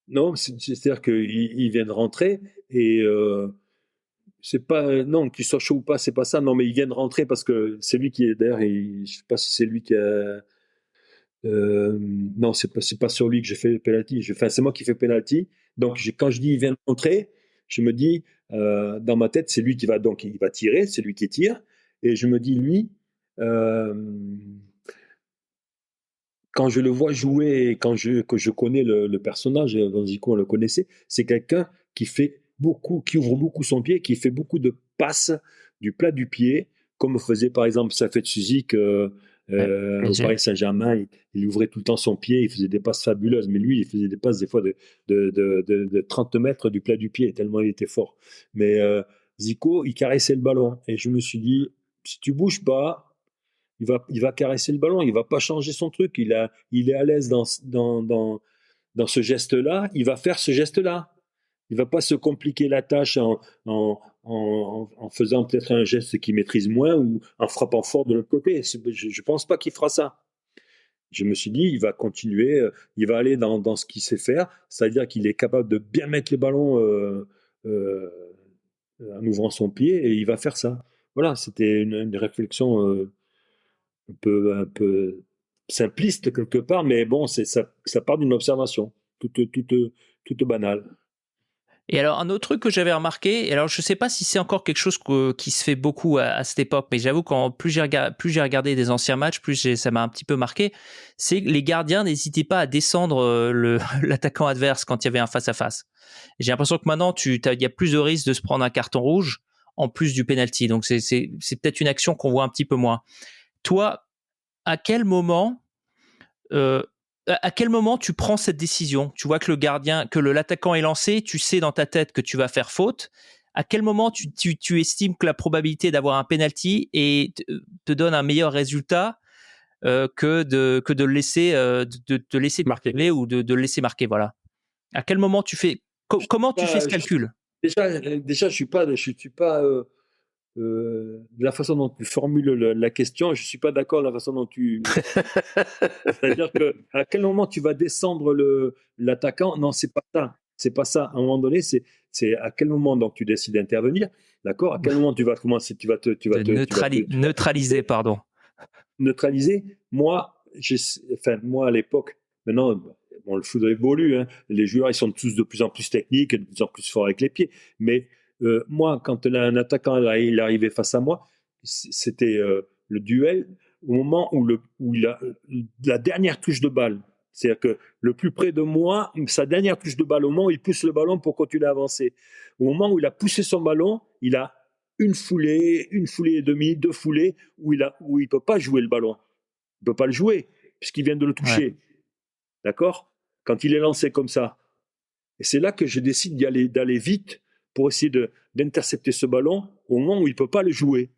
Non, c'est-à-dire qu'il vient de rentrer et c'est pas non qu'il soit chaud ou pas, c'est pas ça. Non, mais il vient de rentrer parce que c'est lui qui est d'ailleurs. Je sais pas si c'est lui qui a. Non, c'est pas sur lui que j'ai fait le penalty. Enfin, c'est moi qui fais penalty. Donc quand je dis il vient de rentrer, je me dis dans ma tête c'est lui qui va donc il va tirer, c'est lui qui tire et je me dis lui. Euh, Quand je le vois jouer et que je connais le personnage, dans Zico on le connaissait, c'est quelqu'un qui ouvre beaucoup son pied, qui fait beaucoup de passes du plat du pied, comme faisait par exemple Safet Suzik au Paris Saint-Germain. Il ouvrait tout le temps son pied, il faisait des passes fabuleuses, mais lui, il faisait des passes des fois de 30 mètres du plat du pied, tellement il était fort. Mais Zico, il caressait le ballon. Et je me suis dit, si tu bouges pas, il va caresser le ballon, il va pas changer son truc. Il est à l'aise dans ce geste-là, il va faire ce geste-là. Il va pas se compliquer la tâche en faisant peut-être un geste qu'il maîtrise moins ou en frappant fort de l'autre côté. Je pense pas qu'il fera ça. Je me suis dit, il va continuer, il va aller dans ce qu'il sait faire, c'est-à-dire qu'il est capable de bien mettre les ballons euh, en ouvrant son pied et il va faire ça. Voilà, c'était une réflexion un peu simpliste quelque part, mais bon, ça part d'une observation toute banale. Et alors, un autre truc que j'avais remarqué, et alors je sais pas si c'est encore quelque chose qui se fait beaucoup à cette époque, mais j'avoue que plus j'ai regardé des anciens matchs, ça m'a un petit peu marqué, c'est que les gardiens n'hésitaient pas à descendre l'attaquant adverse quand il y avait un face-à-face. Et j'ai l'impression que maintenant, il y a plus de risques de se prendre un carton rouge en plus du penalty. Donc, c'est peut-être une action qu'on voit un petit peu moins. Toi, à quel moment tu prends cette décision? Tu vois que l'attaquant est lancé, tu sais dans ta tête que tu vas faire faute. À quel moment tu estimes que la probabilité d'avoir un penalty te donne un meilleur résultat que de le laisser de laisser marquer ou de le laisser marquer, voilà. À quel moment comment tu fais ce calcul? Déjà, je suis pas de la façon dont tu formules la question, je suis pas d'accord de la façon dont tu. C'est-à-dire que à quel moment tu vas descendre l'attaquant? Non, c'est pas ça. C'est pas ça. À un moment donné, c'est à quel moment donc tu décides d'intervenir, d'accord? À quel moment tu vas commencer, neutraliser, pardon. Neutraliser. Moi, moi à l'époque, maintenant, bon, le foot évolue, hein, les joueurs ils sont tous de plus en plus techniques, de plus en plus forts avec les pieds. Mais moi, quand un attaquant il arrivait face à moi, c'était le duel au moment où il a la dernière touche de balle. C'est-à-dire que le plus près de moi, sa dernière touche de balle, au moment où il pousse le ballon pour continuer à avancer. Au moment où il a poussé son ballon, il a une foulée et demie, deux foulées où il peut pas jouer le ballon. Il peut pas le jouer puisqu'il vient de le toucher. Ouais. D'accord? Quand il est lancé comme ça. Et c'est là que je décide d'aller vite pour essayer d'intercepter ce ballon au moment où il peut pas le jouer.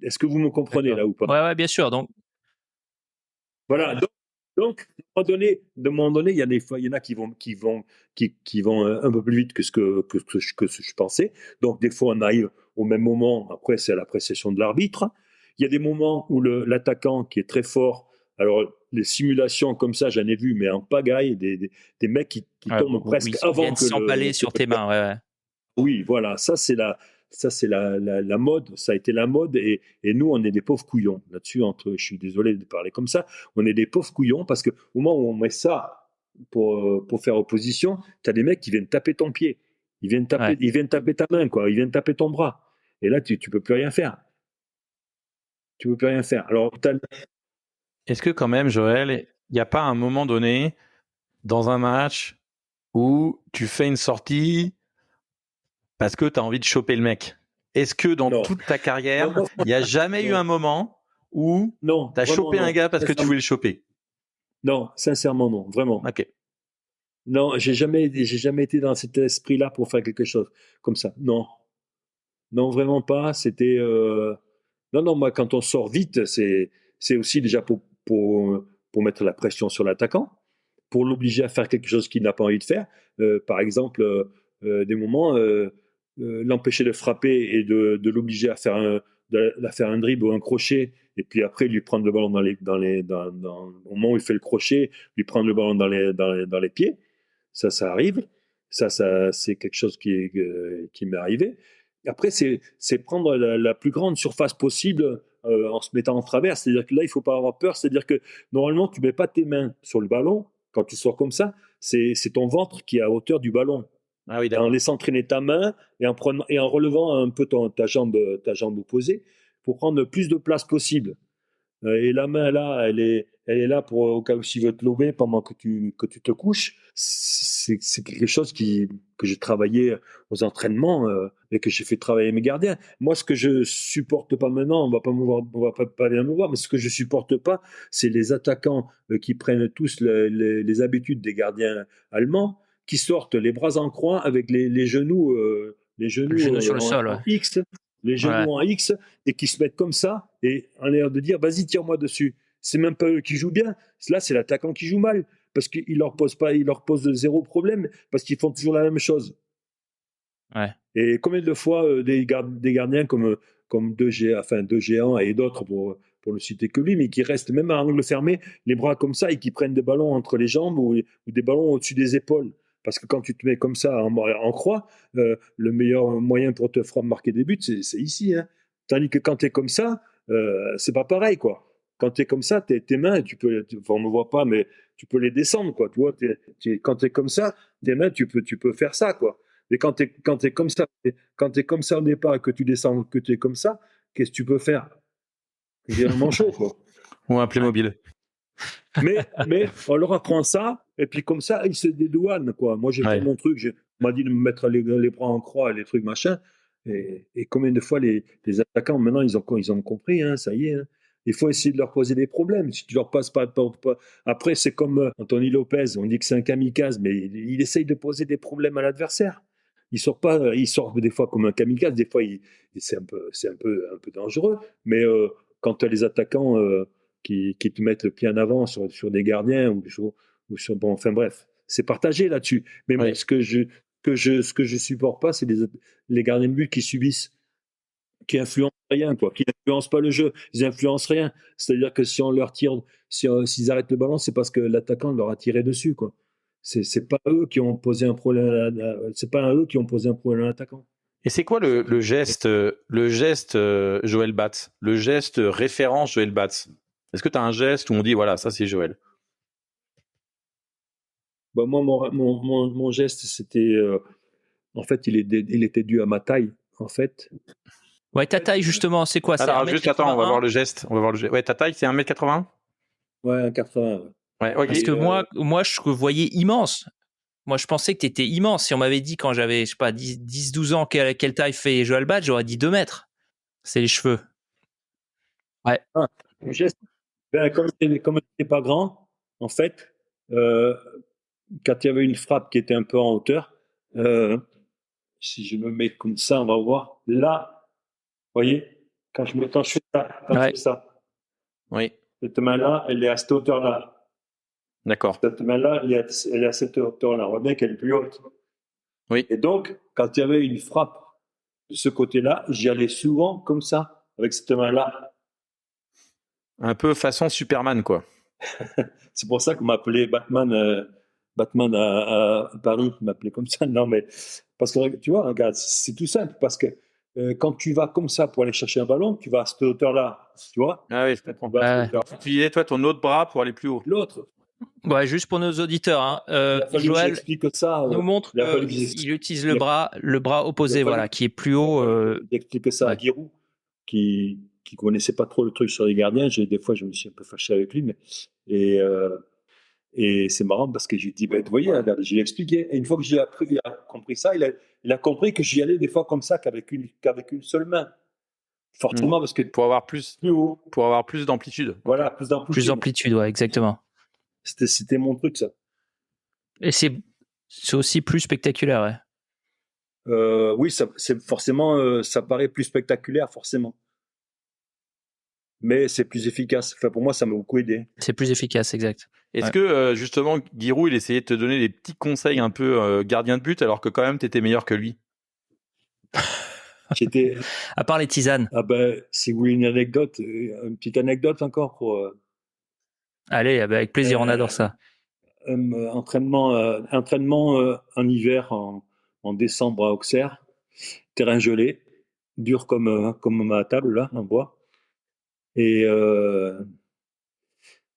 Est-ce que vous me comprenez là ou pas? Ouais, bien sûr. Donc voilà. Donc, à un moment donné, il y en a qui vont un peu plus vite que ce que je pensais. Donc, des fois, on arrive au même moment. Après, c'est à l'appréciation de l'arbitre. Il y a des moments où l'attaquant qui est très fort. Alors, les simulations comme ça, j'en ai vu, mais en pagaille, des mecs qui tombent presque avant que s'empaler sur tes mains. Ouais. Oui, voilà. Ça, c'est la mode. Ça a été la mode. Et nous, on est des pauvres couillons. Là-dessus, je suis désolé de parler comme ça. On est des pauvres couillons parce qu'au moment où on met ça pour faire opposition, tu as des mecs qui viennent taper ton pied. Ils viennent taper ta main, quoi. Ils viennent taper ton bras. Et là, tu peux plus rien faire. Tu peux plus rien faire. Alors, est-ce que quand même, Joël, il n'y a pas un moment donné dans un match où tu fais une sortie parce que tu as envie de choper le mec? Est-ce que dans toute ta carrière, il n'y a jamais eu un moment où tu as chopé un gars parce que tu voulais le choper? Non, sincèrement non, vraiment. Ok. Non, j'ai jamais été dans cet esprit-là pour faire quelque chose comme ça. Non, vraiment pas. C'était non. Moi, quand on sort vite, c'est aussi déjà pour mettre la pression sur l'attaquant, pour l'obliger à faire quelque chose qu'il n'a pas envie de faire. Par exemple, des moments, l'empêcher de frapper et de l'obliger à faire un dribble ou un crochet, et puis après lui prendre le ballon au moment où il fait le crochet, lui prendre le ballon dans les pieds. Ça arrive. Ça c'est quelque chose qui m'est arrivé. Après, c'est prendre la plus grande surface possible en se mettant en travers. C'est-à-dire que là, il ne faut pas avoir peur. C'est-à-dire que normalement, tu ne mets pas tes mains sur le ballon. Quand tu sors comme ça, c'est ton ventre qui est à hauteur du ballon. Ah oui, en laissant traîner ta main et en relevant un peu ta jambe opposée pour prendre le plus de place possible. Et la main là, elle est là pour au cas où tu veux te lever pendant que tu te couches. C'est quelque chose que j'ai travaillé aux entraînements et que j'ai fait travailler mes gardiens. Moi, ce que je supporte pas maintenant, on va pas bien me voir, mais ce que je supporte pas, c'est les attaquants qui prennent tous les habitudes des gardiens allemands, qui sortent les bras en croix avec les genoux sur le sol, en X. Les genoux en X, et qui se mettent comme ça, et en l'air de dire, vas-y, tire-moi dessus. C'est même pas eux qui jouent bien. Là, c'est l'attaquant qui joue mal, parce qu'il leur pose zéro problème, parce qu'ils font toujours la même chose. Ouais. Et combien de fois des gardiens comme deux géants et d'autres pour ne citer que lui, mais qui restent même à angle fermé, les bras comme ça, et qui prennent des ballons entre les jambes ou des ballons au-dessus des épaules. Parce que quand tu te mets comme ça en croix, le meilleur moyen pour te marquer des buts, c'est ici. Hein. Tandis que quand tu es comme ça, c'est pas pareil, quoi. Quand tu es comme ça, tes mains, on ne me voit pas, mais tu peux les descendre, quoi. Tu vois, quand t'es comme ça, tes mains, tu peux faire ça, quoi. Mais quand t'es comme ça, quand t'es comme ça au départ et que tu descends, que tu es comme ça, qu'est-ce que tu peux faire? J'ai un manchot, quoi. Ou un Playmobil. Mais on leur apprend ça, et puis comme ça, ils se dédouanent, quoi. Moi, j'ai fait mon truc, on m'a dit de me mettre les bras en croix et les trucs, machin. Et combien de fois les attaquants, maintenant, ils ont compris, hein, ça y est. Hein. Il faut essayer de leur poser des problèmes. Si tu leur passes pas. Après, c'est comme Anthony Lopez, on dit que c'est un kamikaze, mais il essaye de poser des problèmes à l'adversaire. Il sort des fois comme un kamikaze, des fois, c'est un peu dangereux. Mais quand tu as les attaquants qui te mettent le pied en avant sur des gardiens bon, enfin bref, c'est partagé là-dessus. Mais moi, ce que je supporte pas, c'est les gardiens de but qui subissent, qui influencent rien, quoi, qui influencent pas le jeu, ils influencent rien. C'est-à-dire que si on leur tire, s'ils arrêtent le ballon, c'est parce que l'attaquant leur a tiré dessus, quoi. C'est pas eux qui ont posé un problème, c'est pas eux qui ont posé un problème à l'attaquant. Et c'est quoi le geste Joël Batz, le geste référence Joël Batz? Est-ce que tu as un geste où on dit voilà, ça c'est Joël? Bah moi, mon geste, c'était en fait, il était dû à ma taille, en fait. Ouais, ta taille, justement, c'est quoi? Alors, juste attends, on va voir le geste. Ouais, ta taille, c'est 1m80? Ouais, 1m80. Ouais, okay. Parce que moi, je te voyais immense. Moi, je pensais que tu étais immense. Si on m'avait dit quand j'avais, je sais pas, 10-12 ans, quelle taille fait Joël Batz, j'aurais dit 2 mètres. C'est les cheveux. Ouais. Le geste, comme c'était pas grand, en fait, quand il y avait une frappe qui était un peu en hauteur, si je me mets comme ça, on va voir. Là, vous voyez, quand je fais ça, je fais ça. Oui. Cette main-là, elle est à cette hauteur-là. D'accord. Cette main-là, elle est à cette hauteur-là. On voit bien qu'elle est plus haute. Oui. Et donc, quand il y avait une frappe de ce côté-là, j'y allais souvent comme ça, avec cette main-là. Un peu façon Superman, quoi. C'est pour ça qu'on m'appelait Batman. Batman à Paris m'appelait comme ça. Non, mais parce que tu vois, regarde, c'est tout simple. Parce que quand tu vas comme ça pour aller chercher un ballon, tu vas à cette hauteur-là. Tu vois? Ah oui, je comprends. Tu utilisais, toi, ton autre bras pour aller plus haut. L'autre. Ouais, juste pour nos auditeurs, hein, Joël nous montre qu'il utilise le bras opposé, voilà, qui est plus haut. J'explique ça à Giroud, qui connaissait pas trop le truc sur les gardiens. Des fois, je me suis un peu fâché avec lui, et c'est marrant parce que j'ai dit, vous voyez, je lui ai expliqué. Et une fois que il a compris ça, il a compris que j'y allais des fois comme ça, qu'avec une seule main. Forcément, parce que pour avoir plus haut. Pour avoir plus d'amplitude. Voilà, plus d'amplitude. Plus d'amplitude, ouais, exactement. C'était mon truc, ça. Et c'est aussi plus spectaculaire, ouais. Oui, c'est forcément, ça paraît plus spectaculaire, forcément. Mais c'est plus efficace. Enfin, pour moi, ça m'a beaucoup aidé. C'est plus efficace, exact. Est-ce que, justement, Giroud, il essayait de te donner des petits conseils un peu gardien de but, alors que quand même, tu étais meilleur que lui? À part les tisanes. Ah ben, si vous voulez une petite anecdote encore pour... Allez, avec plaisir, on adore ça. Entraînement en hiver, en décembre à Auxerre, terrain gelé, dur comme ma table là, en bois. Et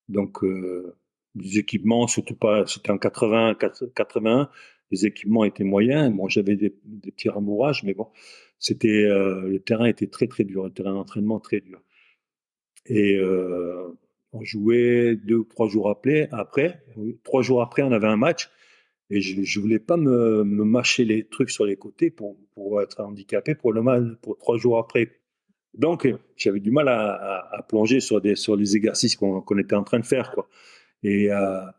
donc les équipements, surtout pas, c'était en 81, les équipements étaient moyens. Bon, j'avais des petits rembourrages, mais bon, le terrain était très très dur, le terrain d'entraînement très dur. Et on jouait 2 ou 3 jours après. 3 jours après, on avait un match. Et je voulais pas me mâcher les trucs sur les côtés pour être handicapé pour 3 jours après. Donc, j'avais du mal à plonger sur les exercices qu'on était en train de faire, quoi. Et à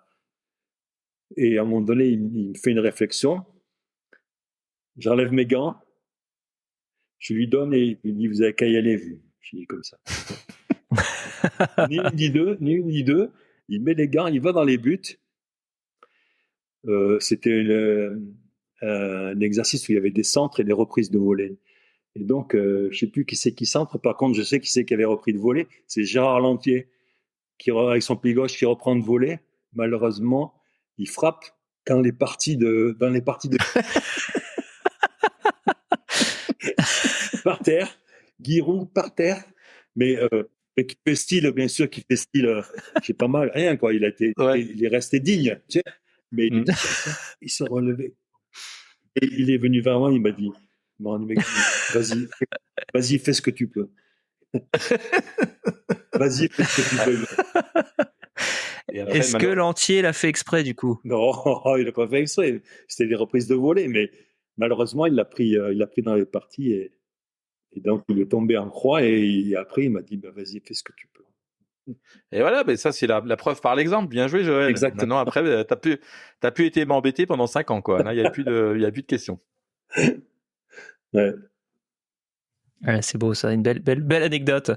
un moment donné, il me fait une réflexion. J'enlève mes gants. Je lui donne et il me dit, vous avez qu'à y aller, vous. Je dis comme ça. Ni une ni deux. Il met les gants, il va dans les buts. C'était un exercice où il y avait des centres et des reprises de volée. Et donc, je ne sais plus qui c'est qui centre. Par contre, je sais qui c'est qui avait repris de volée. C'est Gérard Lantier, avec son pied gauche, qui reprend de volée. Malheureusement, il frappe dans les parties de par terre. Giroud par terre. Mais Mais qui fait style, bien sûr, qui fait style, j'ai pas mal, rien, quoi. Il est resté digne, tu sais. Mais il s'est relevé. Et il est venu vers moi, il m'a dit, vas-y, fais ce que tu peux. Vas-y, fais ce que tu peux. Est-ce que l'entier l'a fait exprès, du coup? Non, il n'a pas fait exprès. C'était des reprises de volée, mais malheureusement, il l'a pris dans les parties et donc il est tombé en croix et après il m'a dit vas-y, fais ce que tu peux. Et voilà, mais ça c'est la preuve par l'exemple. Bien joué, Joël. Exactement. Maintenant, après, t'as pu été m'embêter pendant 5 ans, quoi. Là, il y a plus de questions. Ouais. Ouais, c'est beau, ça, une belle anecdote.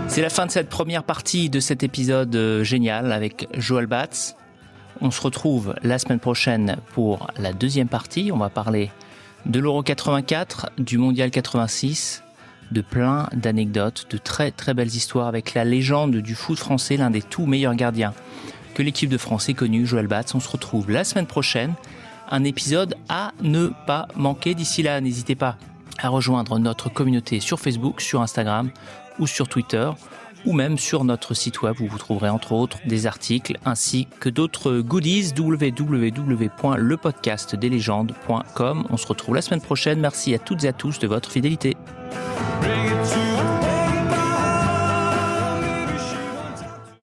C'est la fin de cette première partie de cet épisode génial avec Joël Batz. On se retrouve la semaine prochaine pour la deuxième partie. On va parler de l'Euro 84, du Mondial 86, de plein d'anecdotes, de très très belles histoires avec la légende du foot français, l'un des tout meilleurs gardiens que l'équipe de France ait connu, Joël Batz. On se retrouve la semaine prochaine. Un épisode à ne pas manquer. D'ici là, n'hésitez pas à rejoindre notre communauté sur Facebook, sur Instagram ou sur Twitter, ou même sur notre site web où vous trouverez entre autres des articles ainsi que d'autres goodies, www.lepodcastdeslégendes.com. On se retrouve la semaine prochaine. Merci à toutes et à tous de votre fidélité.